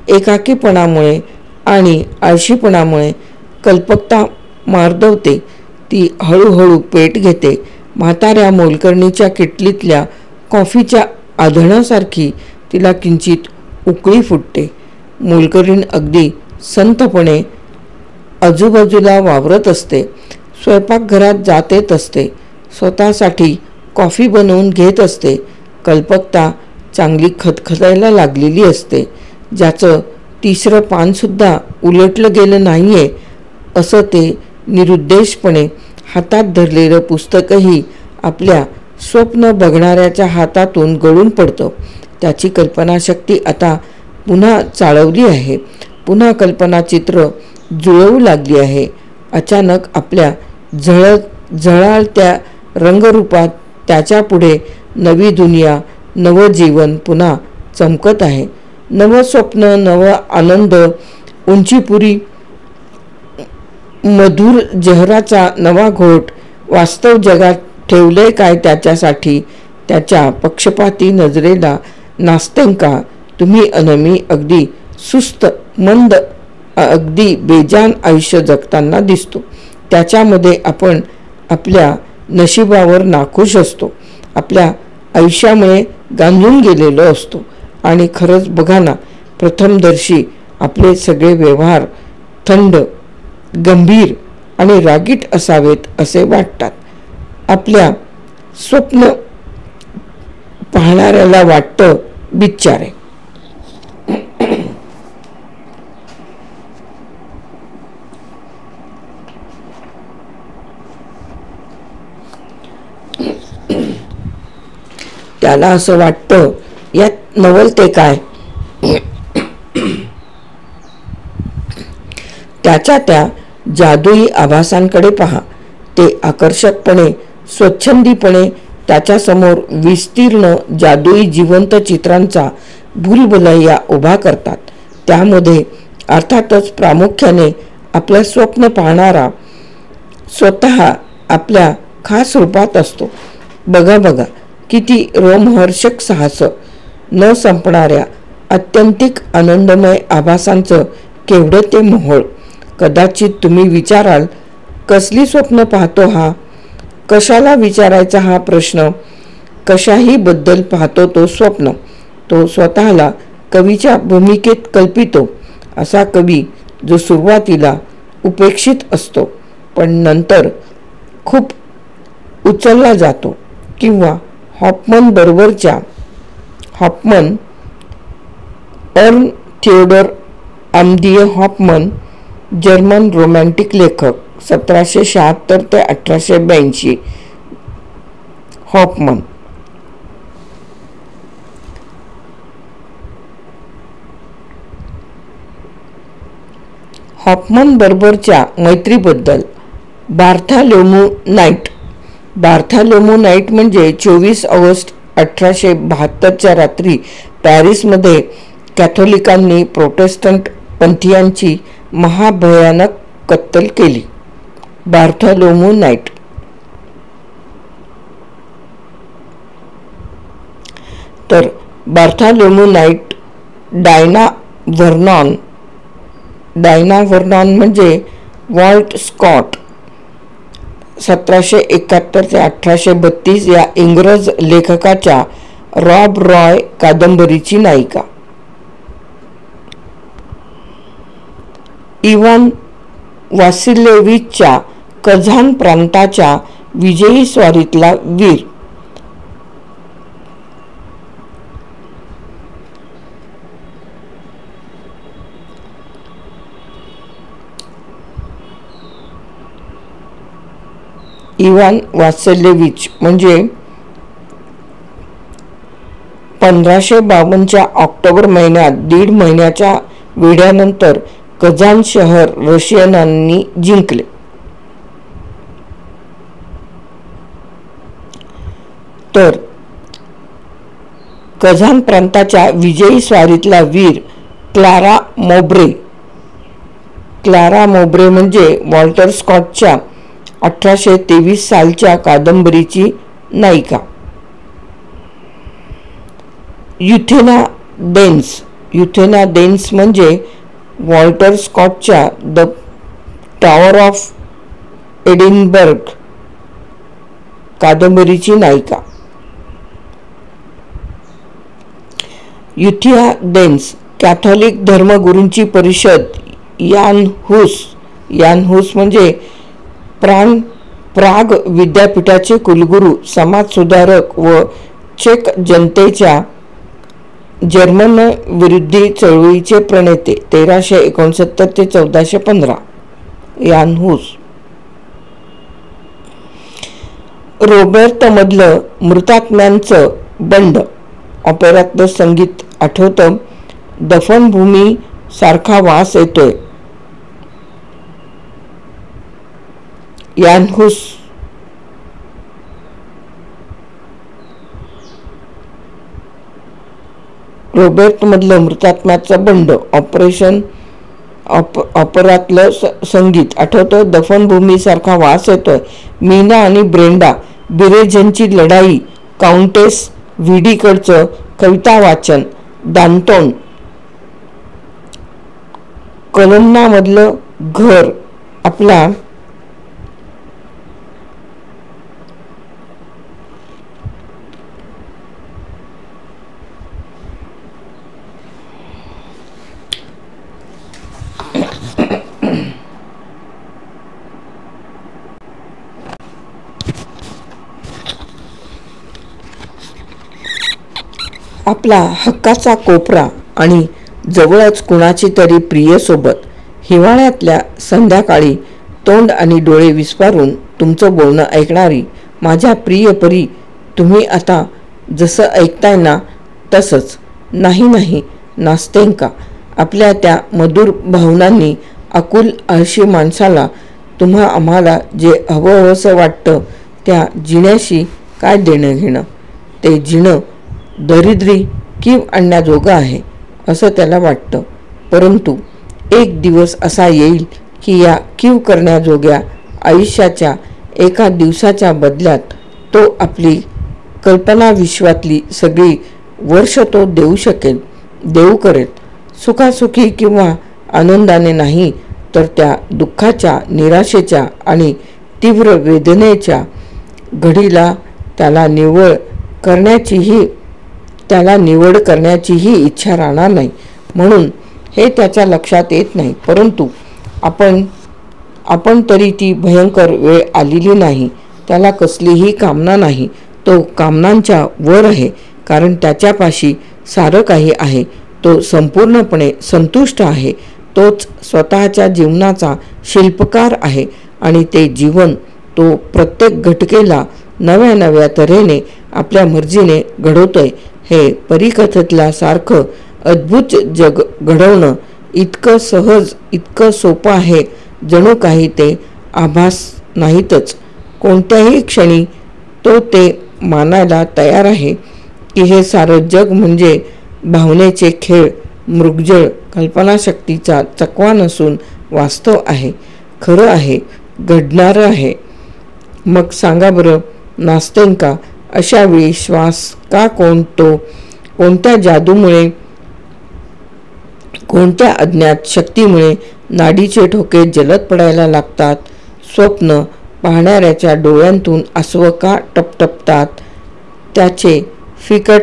एकाकीपणामुळे आणि आळशीपणामुळे कल्पकता मार्दवते. ती हळूहळू पेट घेते. म्हाताऱ्या मोलकरणीच्या किटलीतल्या कॉफीच्या आधणासारखी तिला किंचित उकळी फुटते. मोलकरीण अगदी संथपणे आजूबाजूला वावरत असते. स्वयंपाकघरात जात येत असते. स्वतःसाठी कॉफी बनवून घेत असते. कल्पकता चांगली खदखदायला लागलेली असते. ज्याचं तिसरं पानसुद्धा उलटलं गेलं नाहीये असं ते निरुद्देशपणे हातात धरलेलं पुस्तकही आपल्या स्वप्न बघणाऱ्याच्या हातातून गळून पडतं. त्याची कल्पनाशक्ती आता पुन्हा चाळवली आहे. पुन्हा कल्पनाचित्र जुळवू लागली आहे. अचानक आपल्या झळाळत्या रंगरूपात त्याच्यापुढे नवी दुनिया, नवं जीवन पुन्हा चमकत आहे. नवं स्वप्न, नवं आनंद, उंचीपुरी मधुर जहराचा नवा घोट. वास्तव जगात ठेवलंय काय त्याच्यासाठी? त्याच्या पक्षपाती नजरेला नास्तेंका तुम्ही अन मी अगदी सुस्त, मंद, अगदी बेजान आयुष्य जगताना दिसतो. त्याच्यामध्ये आपण आपल्या नशिबावर नाखुश असतो. आपल्या आयुष्यामुळे गांजून गेलेलो असतो. आणि खरंच बघा ना, प्रथमदर्शी आपले सगळे व्यवहार थंड, गंभीर आणि रागीट असावेत असे वाटतात. आपल्या स्वप्न पाहणाऱ्याला वाटतं बिचारे. त्याला असं वाटतं यात नवलते काय? त्याच्या त्या जादुई आभासांकडे पहा. ते आकर्षकपणे, स्वच्छंदीपणे त्याच्यासमोर विस्तीर्ण जादुई जिवंत चित्रांचा भूलभुलैया उभा करतात. त्यामध्ये अर्थातच प्रामुख्याने आपलं स्वप्न पाहणारा स्वतः आपल्या खास रूपात असतो. बघा बघा, किती रोमहर्षक साहस! न संपणाऱ्या आत्यंतिक आनंदमय आभासांचं केवढं ते मोहोळ! कदाचित तुम्ही विचाराल, कसली स्वप्न पाहतो हा? कशाला विचारायचा हा प्रश्न? कशाही बद्दल पाहतो तो स्वप्न. तो स्वतःला कवीच्या भूमिकेत कल्पितो. असा कवी जो सुरुवातीला उपेक्षित असतो पण नंतर खूप उचलला जातो. किंवा Hoffmann Ernst Theodor Amadeus Hoffmann, German romantic लेखक, 1776 ते 1882. हॉफमन बरोबरच्या मैत्रीबद्दल. बार्थॉलोम्यू नाईट म्हणजे 24 ऑगस्ट 1872च्या रात्री पॅरिसमध्ये कॅथोलिकांनी प्रोटेस्टंट पंथीयांची महाभयानक कत्तल केली. बार्थॉलोम्यू नाईट. तर बार्थोलोम्यू नाईट डायना व्हर्नॉन म्हणजे वॉल्ट स्कॉट 1771 ते 1832 या इंग्रज लेखकाच्या रॉब रॉय कादंबरीची नायिका. इव्हान वासिलेविचच्या कझान प्रांताच्या विजयी स्वारीतला वीर. इव्हान वासिलेविच म्हणजे 1552च्या ऑक्टोबर महिन्यात 1.5 महिन्याच्या वेढ्यानंतर कझान शहर रशियनांनी जिंकले. तर कझान प्रांताच्या विजयी स्वारीतला वीर क्लारा मोब्रे म्हणजे वॉल्टर स्कॉटच्या 1823 सालच्या कादंबरीची नायिका. युथेना डेन्स म्हणजे वॉल्टर स्कॉटच्या द टॉवर ऑफ एडिनबर्ग कादंबरीची नायिका. युथिया डेन्स कॅथॉलिक धर्मगुरूंची परिषद यान हुस म्हणजे प्राग विद्यापीठाचे कुलगुरू, समाजसुधारक व चेक जनतेच्या जर्मन विरोधी चळवळीचे प्रणेते 1369 ते 1415. यान हुस. रोबर्टमधलं मृतात्म्यांचं बंड ऑपेरातलं संगीत आठवतं. दफनभूमी सारखा वास येतोय. यान हुस. रोबर्टमधलं मृतात्म्याचं बंड ऑपेरातलं संगीत आठवतं. दफनभूमी सारखा वास येतोय. मीना आणि ब्रेंडा बिरेझनची लढाई, काउंटेस व्हिडीकडचं कविता वाचन, दांतोन. कलोन्नामधलं घर आपला आपला हक्काचा कोपरा आणि जवळच कुणाची तरी प्रिय सोबत. हिवाळ्यातल्या संध्याकाळी तोंड आणि डोळे विस्फारून तुमचं बोलणं ऐकणारी माझ्या प्रिय परी. तुम्ही आता जसं ऐकताय ना तसंच. नाही नास्तेंका. आपल्या त्या मधुर भावनांनी आकुल आळशी माणसाला तुम्हा आम्हाला जे हवंसं वाटतं त्या जिण्याशी काय देणं घेणं. ते जिणं दरिद्री कीव आणण्याजोगं आहे असं त्याला वाटतं. परंतु एक दिवस असा येईल की या कीव करण्याजोग्या आयुष्याच्या एका दिवसाच्या बदल्यात तो आपली कल्पना विश्वातली सगळी वर्ष तो देऊ करेल. सुखासुखी किंवा आनंदाने नाही तर त्या दुःखाच्या, निराशेच्या आणि तीव्र वेदनेच्या घडीला त्याला निवड करण्याचीही इच्छा राहणार नाही. म्हणून हे त्याच्या लक्षात येत नाही. परंतु आपण तरी ती भयंकर वेळ आलेली नाही. त्याला कसलीही कामना नाही. तो कामनांच्या वर आहे. कारण त्याच्यापाशी सारं काही आहे. तो संपूर्णपणे संतुष्ट आहे. तोच स्वतःच्या जीवनाचा शिल्पकार आहे आणि ते जीवन तो प्रत्येक घटकेला नव्या नव्या तऱ्हेने आपल्या मर्जीने घडवतोय. हे परीकथेतल्या सारखं अद्भुत जग घडवणं इतकं सहज, इतकं सोपं आहे जणू काही ते आभास नाहीतच. कोणत्याही क्षणी तो ते मानायला तयार आहे की हे सारं जग म्हणजे भावनेचे खेळ, मृगजळ, कल्पनाशक्तीचा चकवा नसून वास्तव आहे, खरं आहे, घडणारं आहे. मग सांगा बरं नास्तेंका, अशा वेळी श्वास का कोण तो कोणत्या जादूमुळे, कोणत्या अज्ञात शक्तीमुळे नाडीचे ठोके जलद पडायला लागतात? स्वप्न पाहणाऱ्याच्या डोळ्यांतून आसवं का टपटपतात? त्याचे फिकट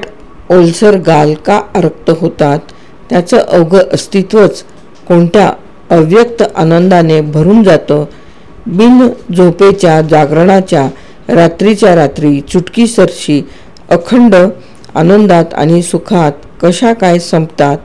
ओलसर गाल का रक्त होतात? त्याचं अवघं अस्तित्वच कोणत्या अव्यक्त आनंदाने भरून जातं? बिन झोपेच्या जागरणाच्या रात्रीच्या रात्री चुटकीसरशी अखंड आनंदात आणि सुखात कशा काय संपतात?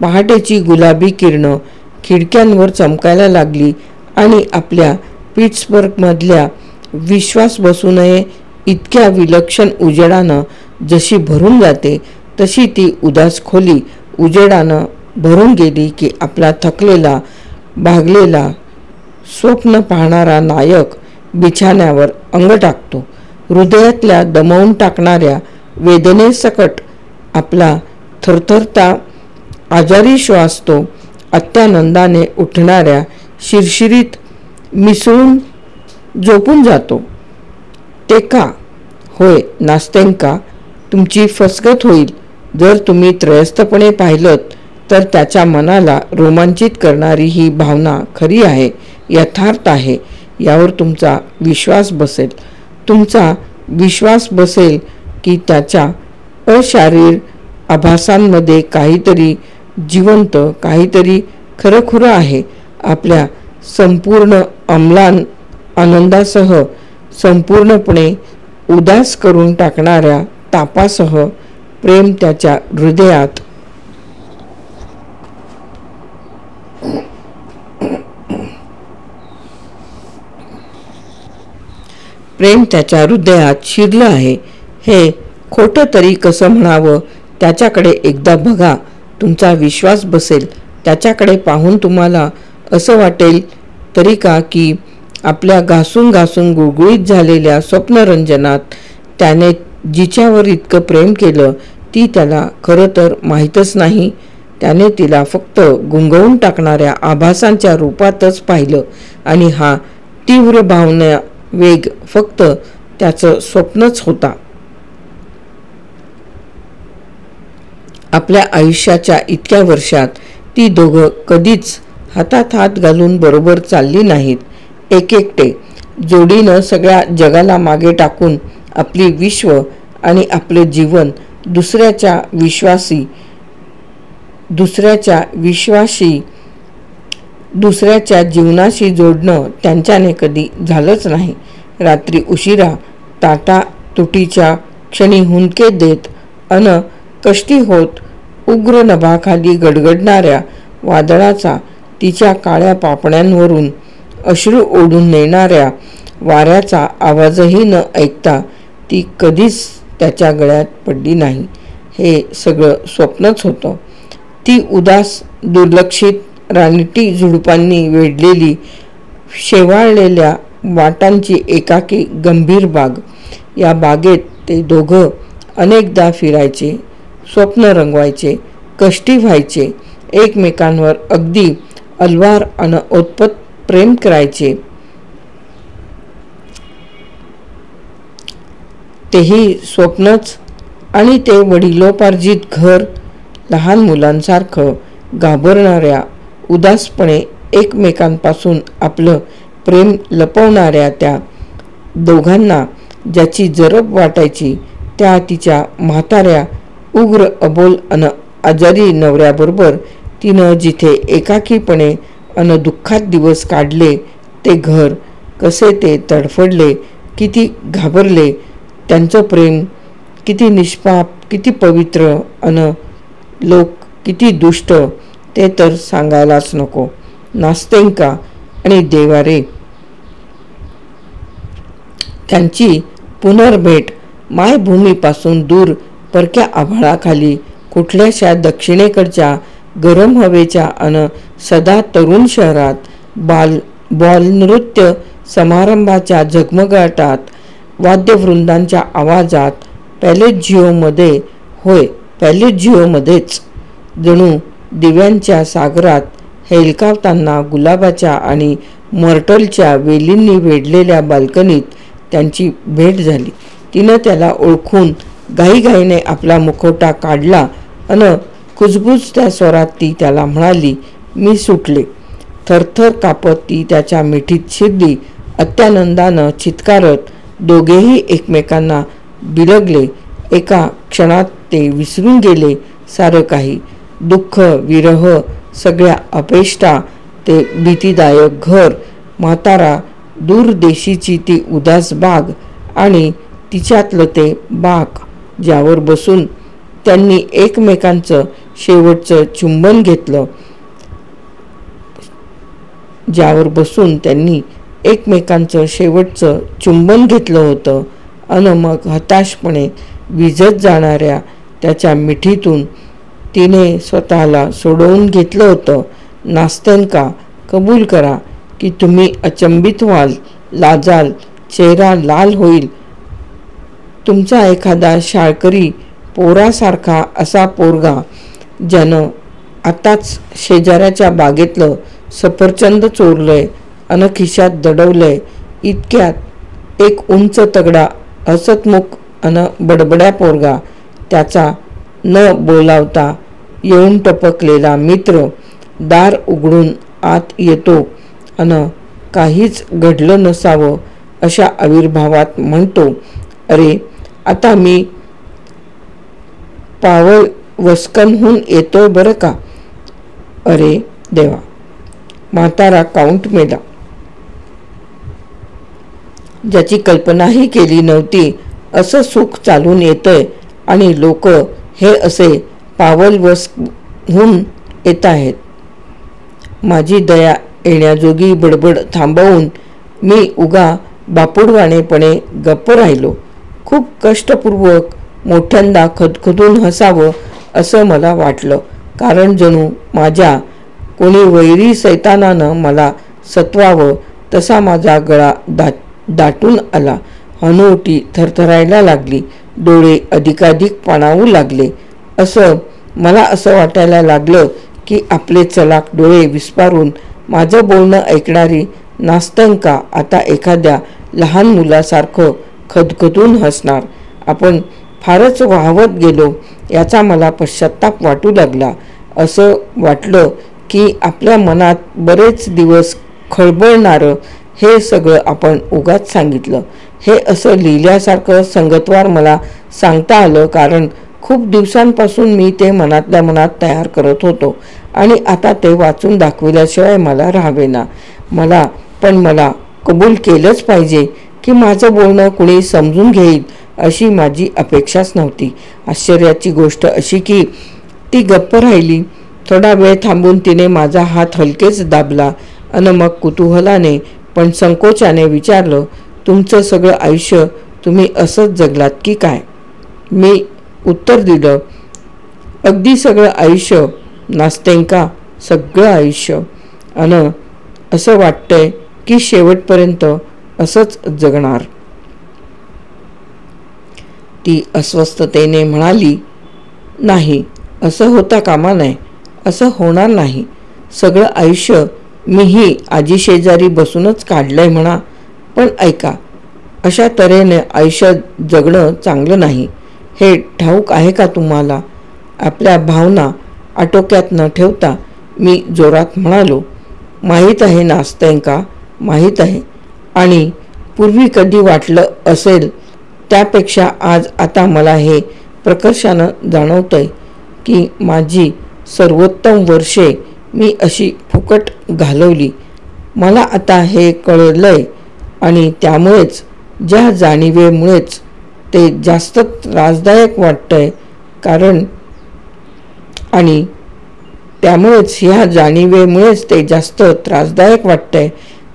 पहाटेची गुलाबी किरणं खिडक्यांवर चमकायला लागली आणि आपल्या पिट्सबर्गमधल्या विश्वास बसू नये इतक्या विलक्षण उजेडानं जशी भरून जाते, तशी ती उदास खोली उजेडानं भरून गेली की आपला थकलेला, भागलेला, स्वप्न पाहणारा नायक बिछाण्यावर अंग टाकतो. हृदयातल्या दमवून टाकणाऱ्या वेदनेसकट आपला थरथरता आजारी श्वास तो अत्यानंदाने उठणाऱ्या शिरशिरीत मिसळून झोपून जातो. ते का? होय नास्तेंका, तुमची फसगत होईल. जर तुम्ही त्रयस्थपणे पाहिलं तर त्याच्या मनाला रोमांचित करणारी ही भावना खरी आहे, यथार्थ आहे, यावर तुमचा विश्वास बसेल. तुमचा विश्वास बसेल की त्याच्या अशारीर आभासांमध्ये काहीतरी जिवंत, काहीतरी खरंखुरं आहे. आपल्या संपूर्ण अम्लान आनंदासह, संपूर्णपणे उदास करून टाकणाऱ्या तापासह प्रेम त्याच्या हृदयात शिरलं आहे. हे खोटं तरी कसं म्हणावं? त्याच्याकडे एकदा बघा, तुमचा विश्वास बसेल. त्याच्याकडे पाहून तुम्हाला असं वाटेल तरी का की आपल्या घासून घासून गुळगुळीत झालेल्या स्वप्नरंजनात त्याने जिच्यावर इतकं प्रेम केलं ती त्याला खरं तर माहीतच नाही. त्याने तिला फक्त गुंगवून टाकणाऱ्या आभासांच्या रूपातच पाहिलं आणि हा तीव्र भावना वेग फक्त त्याचं स्वप्नच होता. आपल्या आयुष्याच्या इतक्या वर्षात ती दोघं कधीच हातात हात घालून बरोबर चालली नाहीत. एकेकटे जोडीनं सगळ्या जगाला मागे टाकून आपली विश्व आणि आपलं जीवन दुसऱ्याच्या जीवनाशी जोडणं त्यांच्याने कधी झालंच नाही. रात्री उशिरा ताटातुटीच्या क्षणी हुंदके देत अन कष्टी होत उग्र नभाखाली गडगडणाऱ्या वादळाचा तिच्या काळ्या पापण्यांवरून अश्रू ओढून नेणाऱ्या वाऱ्याचा आवाजही न ऐकता ती कधीच त्याच्या गळ्यात पडली नाही. हे सगळं स्वप्नच होतं. ती उदास, दुर्लक्षित, रानटी झुडपांनी वेढलेली, शेवाळलेल्या वाटांची एकाकी गंभीर बाग. या बागेत ते दोघं अनेकदा फिरायचे, स्वप्न रंगवायचे, कष्टी व्हायचे, एकमेकांवर अगदी अलवार अन ओतप्रोत प्रेम करायचे. तेही स्वप्नच. आणि ते वडिलोपार्जित घर लहान मुलांसारखं घाबरणाऱ्या, उदासपणे एकमेकांपासून आपलं प्रेम लपवणाऱ्या त्या दोघांना ज्याची जरब वाटायची त्या तिच्या म्हाताऱ्या, उग्र, अबोल अन आजारी नवऱ्याबरोबर तिनं जिथे एकाकीपणे अन दुःखात दिवस काढले ते घर, कसे ते तडफडले, किती घाबरले. त्यांचं प्रेम किती निष्पाप, किती पवित्र अन लोक किती दुष्ट ते तर सांगायलाच नको. नास्तेंका आणि देवारे, त्यांची पुनर्भेट मायभूमीपासून दूर परक्या आभाळाखाली कुठल्याशा दक्षिणेकडच्या गरम हवेच्या अन सदा तरुण शहरात बॉलनृत्य समारंभाच्या झगमगाटात, वाद्यवृंदांच्या आवाजात, पॅलेझिओमध्ये, होय पॅलेझिओमध्येच जणू दिव्यांच्या सागरात हेलकावताना गुलाबाच्या आणि मर्टलच्या वेलींनी वेढलेल्या बाल्कनीत त्यांची भेट झाली. तिनं त्याला ओळखून घाईघाईने आपला मुखवटा काढला अन कुजबुज त्या स्वरात ती त्याला म्हणाली, मी सुटले. थरथर कापत ती त्याच्या मिठीत शिरली. अत्यानंदानं चित्कारत दोघेही एकमेकांना बिलगले. एका क्षणात ते विसरून गेले सारं काही. दुःख, विरह, सगळ्या अपेष्टा, ते भीतीदायक घर, म्हातारा, दूरदेशीची ती उदास बाग आणि तिच्यातलं ते बाक ज्यावर बसून त्यांनी एकमेकांचं शेवटचं चुंबन घेतलं होतं अन मग हताशपणे विझत जाणाऱ्या त्याच्या मिठीतून तिने स्वतःला सोडवून घेतलं होतं. नास्तेंका, कबूल करा की तुम्ही अचंबित व्हाल, लाजाल, चेहरा लाल होईल. तुमचा एखादा शाळकरी पोरासारखा असा पोरगा ज्यानं आताच शेजाऱ्याच्या बागेतलं सफरचंद चोरलंय अन खिशात दडवलंय, इतक्यात एक उंच तगडा हसतमुख अन बडबड्या पोरगा, त्याचा न बोलावता येऊन टपकलेला मित्र दार उघडून आत येतो अन काहीच घडलं नसावं अशा आविर्भावात म्हणतो, अरे आता मी पावल वस्कनहून येतोय बरं का. अरे देवा, म्हातारा काउंट मेला. ज्याची कल्पनाही केली नव्हती असं सुख चालून येतंय आणि लोक हे असे पावल वस्कहून येत आहेत. माझी दया येण्याजोगी बडबड थांबवून मी उगा बापुडवाणेपणे गप्प राहिलो. खूप कष्टपूर्वक मोठ्यांदा खदखदून हसावं असं मला वाटलं, कारण जणू माझ्या कोणी वैरी सैतानानं मला सतवावं तसा माझा गळा दाटून आला. हनुवटी थरथरायला लागली. डोळे अधिकाधिक पाणावू लागले. मला असं वाटायला लागलं की आपले चलाक डोळे विस्पारून माझं बोलणं ऐकणारी नास्तेंका आता एखाद्या लहान मुलासारखं खदखदून हसणार. आपण फारच वाहवत गेलो याचा मला पश्चाताप वाटू लागला. असं वाटलं की आपल्या मनात बरेच दिवस खळबळणारं हे सगळं आपण उगाच सांगितलं. हे असं लिहिल्यासारखं संगतवार मला सांगता आलं, कारण खूप दिवसांपासून मी ते मनातल्या मनात तयार करत होतो आणि आता ते वाचून दाखविल्याशिवाय मला राहावेना. मला कबूल केलंच पाहिजे की माझं बोलणं कुणी समजून घेईल अशी माझी अपेक्षाच नव्हती. आश्चर्याची गोष्ट अशी की ती गप्प राहिली. थोडा वेळ थांबून तिने माझा हात हलकेच दाबला आणि मग कुतूहलाने पण संकोचाने विचारलं, तुमचं सगळं आयुष्य तुम्ही असंच जगलात की काय? मी उत्तर दिलं, अगदी सगळं आयुष्य नास्तेंका, सगळं आयुष्य. आणि असं वाटतंय की शेवटपर्यंत असंच जगणार. ती अस्वस्थतेने म्हणाली, नाही, असं होता कामा नये. असं होणार नाही. सगळं आयुष्य मीही आजी शेजारी बसूनच काढलंय म्हणा. पण ऐका, अशा तऱ्हेने आयुष्य जगणं चांगलं नाही, हे ठाऊक आहे का तुम्हाला? आपल्या भावना आटोक्यात न ठेवता मी जोरात म्हणालो, माहीत आहे नास्तेंका, माहीत आहे. आणि पूर्वी कधी वाटलं असेल त्यापेक्षा आता मला हे प्रकर्षानं जाणवतंय की माझी सर्वोत्तम वर्षे मी अशी फुकट घालवली. मला आता हे कळलंय आणि त्यामुळेच, ज्या जाणीवेमुळेच ते जास्त त्रासदायक वाटतंय,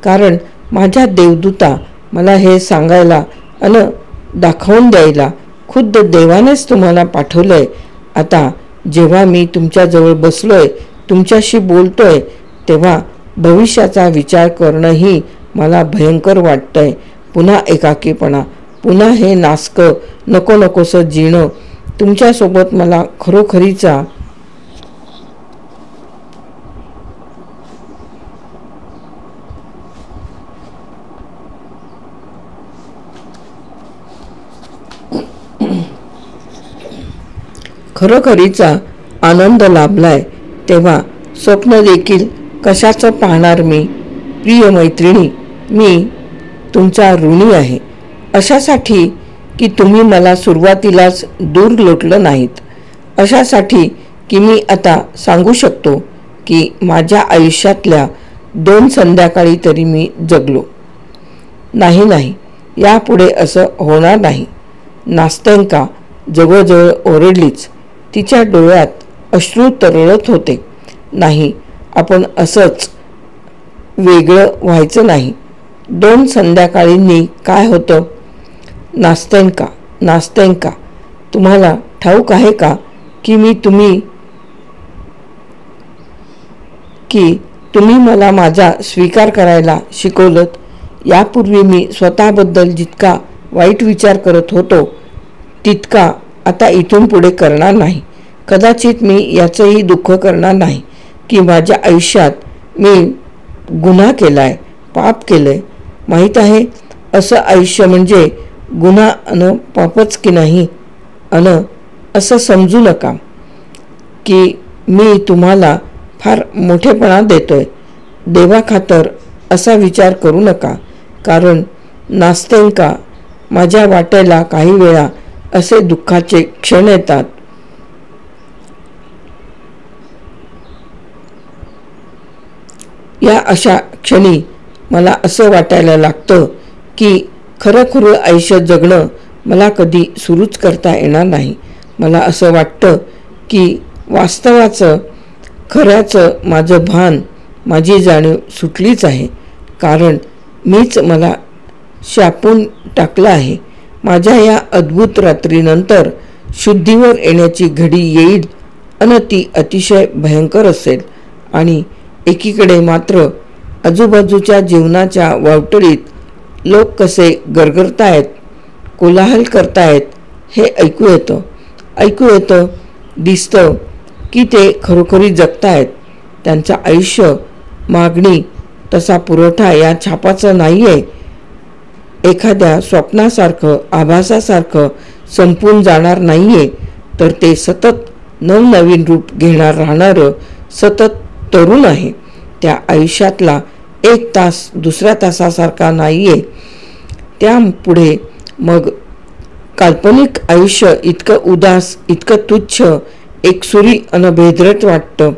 कारण माझ्या देवदूता मला हे सांगायला अन दाखवून द्यायला खुद्द देवानेच तुम्हाला पाठवलंय. आता जेव्हा मी तुमच्याजवळ बसलोय, तुमच्याशी बोलतोय, तेव्हा भविष्याचा विचार करणंही मला भयंकर वाटतंय. पुन्हा एकाकीपणा, पुन्हा हे नासकं नकोसं जीणं. तुमच्यासोबत मला खरोखरीचा खरोखरीचा आनंद लाभलाय तेव्हा स्वप्न देखील कशाचं पाहणार मी? प्रिय मैत्रिणी, मी तुमचा ऋणी आहे अशासाठी की तुम्ही मला सुरुवातीलाच दूर लोटलं नाहीत, अशासाठी की मी आता सांगू शकतो की माझ्या आयुष्यातल्या 2 संध्याकाळी तरी मी जगलो. नाही, यापुढे असं होणार नाही. नास्तेंका जवळजवळ ओरडलीच. तिच्या डोळ्यात अश्रू तरळत होते. नाही, आपण असंच वेगळं व्हायचं नाही. 2 संध्याकाळींनी काय होतं? नास्तेंका, तुम्हाला ठाऊक आहे का की तुम्ही मला माझा स्वीकार करायला शिकवलंत. यापूर्वी मी स्वतःबद्दल जितका वाईट विचार करत होतो तितका आता इथून पुढे करणार नाही. कदाचित मी याचंही दुःख करणार नाही की माझ्या आयुष्यात मी गुन्हा केलाय, पाप केलंय. माहीत आहे, असं आयुष्य म्हणजे गुन्हा अन पापच की नाही. असं समजू नका की मी तुम्हाला फार मोठेपणा देतोय. देवाखातर असा विचार करू नका, कारण नास्तेंका, माझ्या वाटेला काही वेळा असे दुःखाचे क्षण येतात. या अशा क्षणी मला असं वाटायला लागतं की खरं आयुष्य जगणं मला कधी सुरूच करता येणार नाही. मला असं वाटतं की वास्तवाचं, खऱ्याचं माझं भान, माझी जाणीव सुटलीच आहे, कारण मीच मला शापून टाकलं आहे. माझ्या या अद्भुत रात्रीनंतर शुद्धीवर येण्याची घडी येईल अन ती अतिशय भयंकर असेल. आणि एकीकडे मात्र आजूबाजूच्या जीवनाच्या वावटळीत लोक कसे गरगरतायत, कोलाहल करतायत हे ऐकू येतं. दिसतं की ते खरोखरी जगतायत. त्यांचं आयुष्य मागणी तसा पुरवठा या छापाचं नाही आहे. एखाद्या स्वप्नासारखं, आभासासारखं संपून जाणार नाही आहे, तर ते सतत नवनवीन रूप घेणार राहणारं सतत तरुण आहे. त्या आयुष्यातला 1 तास दुसऱ्या तासासारखा नाही आहे. त्यापुढे मग काल्पनिक आयुष्य इतकं उदास, इतकं तुच्छ, एकसुरी अन भेदरट वाटतं.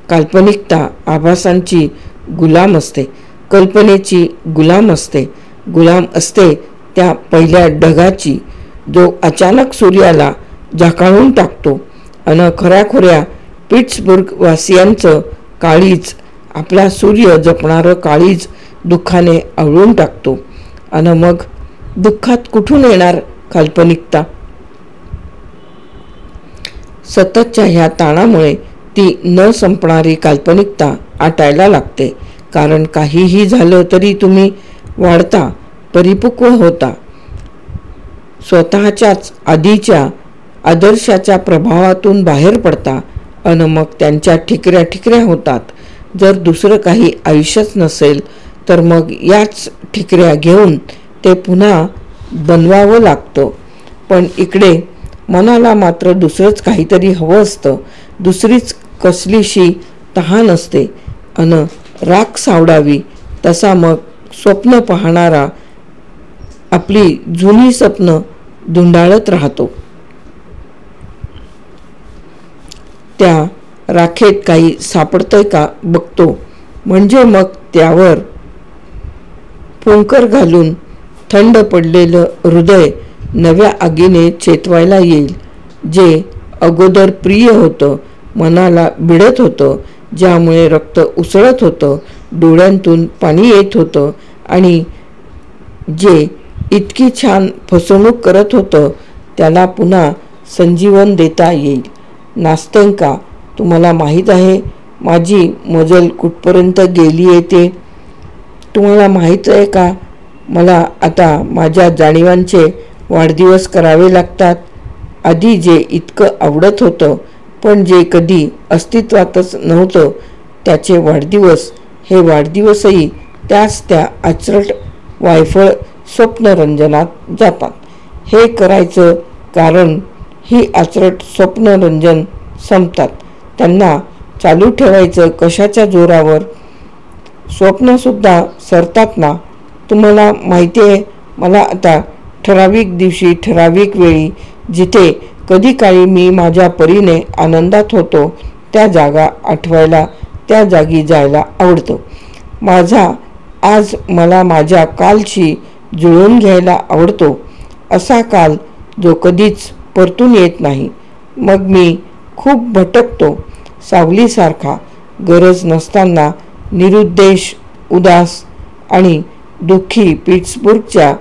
काल्पनिकता आभासांची गुलाम असते, कल्पनेची गुलाम असते. गुलाम असते त्या पहिल्या ढगाची, जो अचानक सूर्याला झाकाळून टाकतो अन खऱ्याखुऱ्या पिट्सबुर्ग वासियांचं काळीज, आपला सूर्य जपणारं काळीज दुःखाने आवळून टाकतो. अन मग दुःखात कुठून येणार काल्पनिकता? सततच्या ह्या ताणामुळे ती न संपणारी काल्पनिकता आटायला लागते. कारण काहीही झालं तरी तुम्ही वाढता, परिपक्व होता, स्वतःच्याच आधीच्या आदर्शाच्या प्रभावातून बाहेर पडता अन मग त्यांच्या ठिकऱ्या होतात. जर दुसरं काही आयुष्यच नसेल तर मग याच ठिकऱ्या घेऊन ते पुन्हा बनवावं लागतं. पण इकडे मनाला मात्र दुसरंच काहीतरी हवं असतं, दुसरीच कसलीशी तहान असते अन राख सावडावी तसा मग स्वप्न पाहणारा आपली जुनी स्वप्न धुंडाळत राहतो. त्या राखेत काही सापडतंय का बघतो, म्हणजे मग त्यावर फुंकर घालून थंड पडलेलं हृदय नव्या आगीने चेतवायला येईल. जे अगोदर प्रिय होतं, मनाला भिडत होतं, ज्यामुळे रक्त उसळत होतं, डोळ्यांतून पाणी येत होतं आणि जे इतकी छान फसवणूक करत होतं, त्याला पुन्हा संजीवन देता येईल. नास्तेंका, तुम्हाला माहीत आहे माझी मजल कुठपर्यंत गेली आहे ते? तुम्हाला माहीत आहे का मला आता माझ्या जाणीवांचे वाढदिवस करावे लागतात? आधी जे इतकं आवडत होतं पण जे कधी अस्तित्वातच नव्हतं त्याचे वाढदिवस, हे वाढदिवसही त्या अचरट वायफळ स्वप्नरंजनात जातात. हे करायचं कारण ही आचरट स्वप्नरंजन संपतात. त्यांना चालू ठेवायचं कशाच्या जोरावर? स्वप्नसुद्धा सरतात ना. तुम्हाला माहिती आहे, मला आता ठराविक दिवशी ठराविक वेळी जिथे कधी काळी मी माझ्या परीने आनंदात होतो त्या जागा आठवायला, त्या जागी जायला आवडतं. माझा आज मला माझ्या कालशी जुळवून घ्यायला आवडतो. असा काल जो कधीच परतून येत नाही. मग मी खूप भटकतो सावलीसारखा, गरज नसताना निरुद्देश, उदास आणि दुःखी पिट्सबुर्गच्या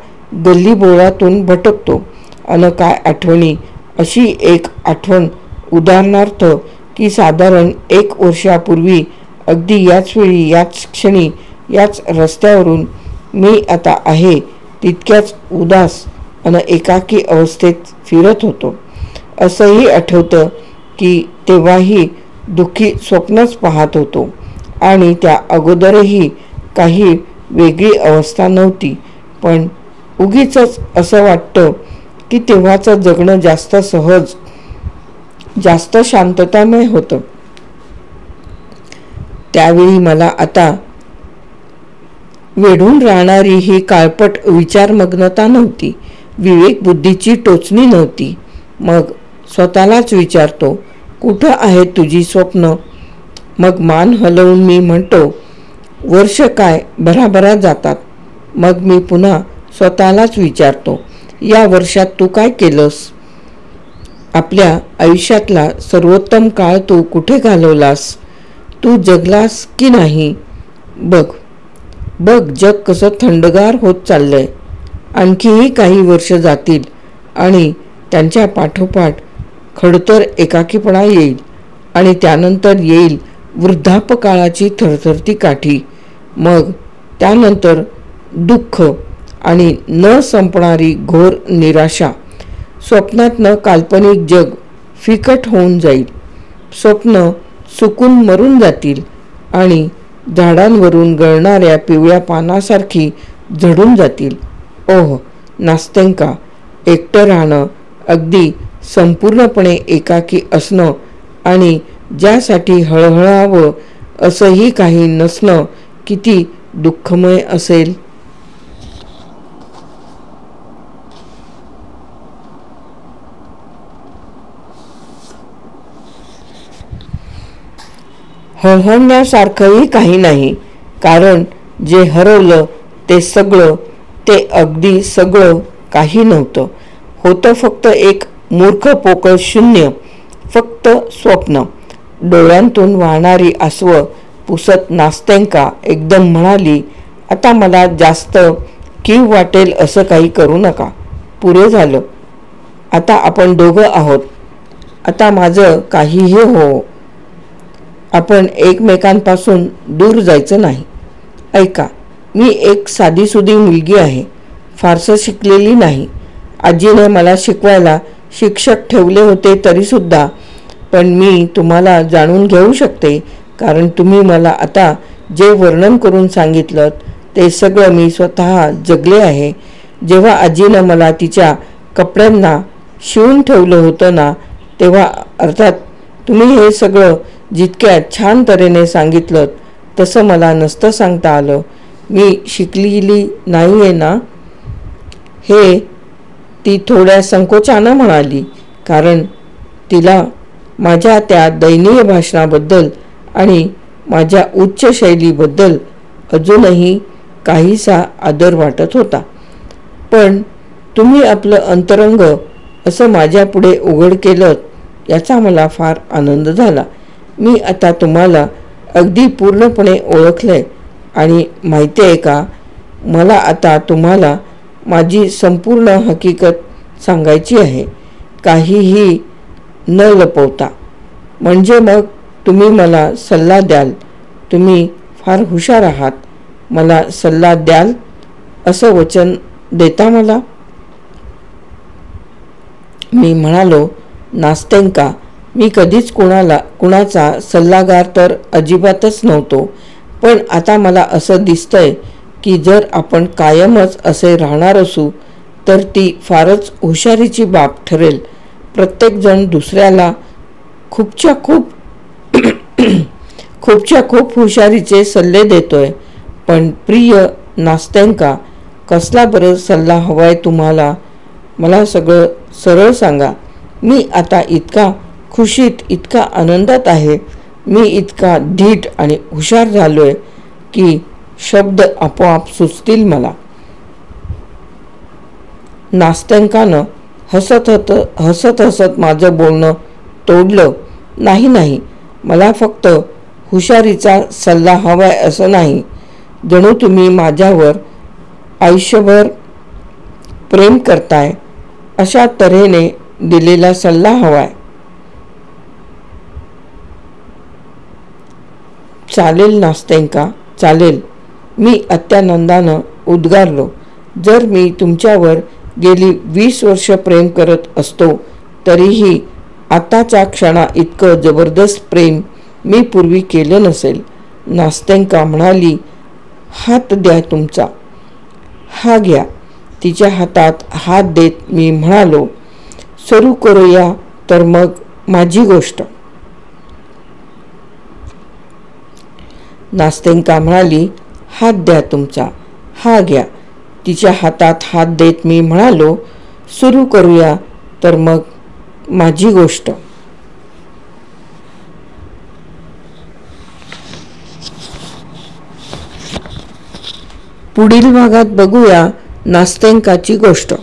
गल्लीबोळातून भटकतो. अन काय आठवणी. अशी एक आठवण उदाहरणार्थ की साधारण 1 वर्षापूर्वी अगदी याच वेळी, याच क्षणी, याच रस्त्यावरून मी आता आहे तितक्याच उदास अन एकाकी अवस्थेत फिरत होतो. असंही आठवतं की तेव्हाही दुःखी स्वप्नच पाहत होतो आणि त्या अगोदरही काही वेगळी अवस्था नव्हती. पण उगीचच असं वाटतं की तेव्हाचं जगणं जास्त सहज, जास्त शांततामय होतं. त्यावेळी मला आता वेढून राहणारी ही काळपट विचारमग्नता नव्हती, विवेकबुद्धीची टोचणी नव्हती. मग स्वतःलाच विचारतो, कुठं आहेत तुझी स्वप्न? मग मान हलवून मी म्हणतो, वर्ष काय भराभरा जातात. मग मी पुन्हा स्वतःलाच विचारतो, या वर्षात तू काय केलंस? आपल्या आयुष्यातला सर्वोत्तम काळ तू कुठे घालवलास? तू जगलास की नाही? बघ बघ, जग कसं थंडगार होत चाललंय. आणखीही काही वर्ष जातील आणि त्यांच्या पाठोपाठ खडतर एकाकीपणा येईल आणि त्यानंतर येईल वृद्धापकाळाची थरथरती काठी. मग त्यानंतर दुःख आणि न संपणारी घोर निराशा. स्वप्नातनं काल्पनिक जग फिकट होऊन जाईल. स्वप्न सुकून मरून जातील आणि झाडांवरून गळणाऱ्या पिवळ्या पानासारखी झडून जातील. ओह नास्तेंका, एकटं राहणं, अगदी संपूर्णपणे एकाकी असणं आणि ज्यासाठी हळहळावं असंही काही नसणं किती दुःखमय असेल. हळहळण्यासारखंही काही नाही, कारण जे हरवलं ते सगळं, ते अगदी सगळं काही नव्हतं. होतं फक्त एक मूर्ख पोकळ शून्य, फक्त स्वप्न. डोळ्यांतून वाहणारी आसवं पुसत नास्तेंका एकदम म्हणाली, आता मला जास्त कीव वाटेल असं काही करू नका. पुरे झालं. आता आपण दोघं आहोत. आता माझं काहीही हो. आपण एकमेकांपासून दूर जायचं नाही. ऐका, मी एक साधीसुधी मुलगी आहे, फारसं शिकलेली नाही. आजीने मला शिकवायला शिक्षक ठेवले होते तरीसुद्धा. पण मी तुम्हाला जाणून घेऊ शकते, कारण तुम्ही मला आता जे वर्णन करून सांगितलं ते सगळं मी स्वतः जगले आहे. जेव्हा आजीनं मला तिच्या कपड्यांना शिवून ठेवलं होतं ना, तेव्हा अर्थात तुम्ही हे सगळं जितक्या छान तऱ्हेने सांगितलं तसं मला नसतं सांगता आलं. मी शिकलेली नाही आहे ना, हे ती थोड्या संकोचानं म्हणाली, कारण तिला माझ्या त्या दयनीय भाषणाबद्दल आणि माझ्या उच्च शैलीबद्दल अजूनही काहीसा आदर वाटत होता. पण तुम्ही आपलं अंतरंग असं माझ्यापुढे उघड केलं याचा मला फार आनंद झाला. मी आता तुम्हाला अगदी पूर्णपणे ओळखलंय आणि माहिती आहे का, मला आता तुम्हाला माझी संपूर्ण हकीकत सांगायची आहे, काहीही न लपवता. म्हणजे मग तुम्ही मला सल्ला द्याल. तुम्ही फार हुशार आहात. मला सल्ला द्याल असं वचन देता मला? मी म्हणालो, नास्तेंका, मी कधीच कुणाचा सल्लागार तर अजिबातच नव्हतो. पण आता मला असं दिसतंय की जर आपण कायमच असे राहणार असू तर ती फारच हुशारीची बाब ठरेल. प्रत्येकजण दुसऱ्याला खूपच्या खूप हुशारीचे सल्ले देतोय, पण प्रिय नास्त्यांका कसला बरं सल्ला हवाय तुम्हाला? मला सगळं सरळ सांगा. मी आता इतका खुशीत, इतका आनंदात आहे, मी इतका धीट आणि हुशार झालोय की शब्द आपोआप सुचतील मला. नास्त्यांकानं हसत हसत माझं बोलणं तोडलं. नाही, मला फक्त हुशारीचा सल्ला हवाय असं नाही. जणू तुम्ही माझ्यावर आयुष्यभर प्रेम करताय अशा तऱ्हेने दिलेला सल्ला हवाय. चालेल नास्त्यांका, चालेल, मी अत्यानंदानं उद्गारलो. जर मी तुमच्यावर गेली 20 वर्ष प्रेम करत असतो तरीही आताच्या क्षणा इतकं जबरदस्त प्रेम मी पूर्वी केलं नसेल. नास्त्यांका म्हणाली, हात द्या तुमचा. हा घ्या. तिच्या हातात हात देत मी म्हणालो, सुरू करूया तर मग माझी गोष्ट. नास्त्यांका म्हणाली, हात द्या तुमचा. हा घ्या. तिच्या हातात हात देत मी म्हणालो, सुरू करूया तर मग माझी गोष्ट. पुढील भागात बघूया नास्त्यांकाची गोष्ट.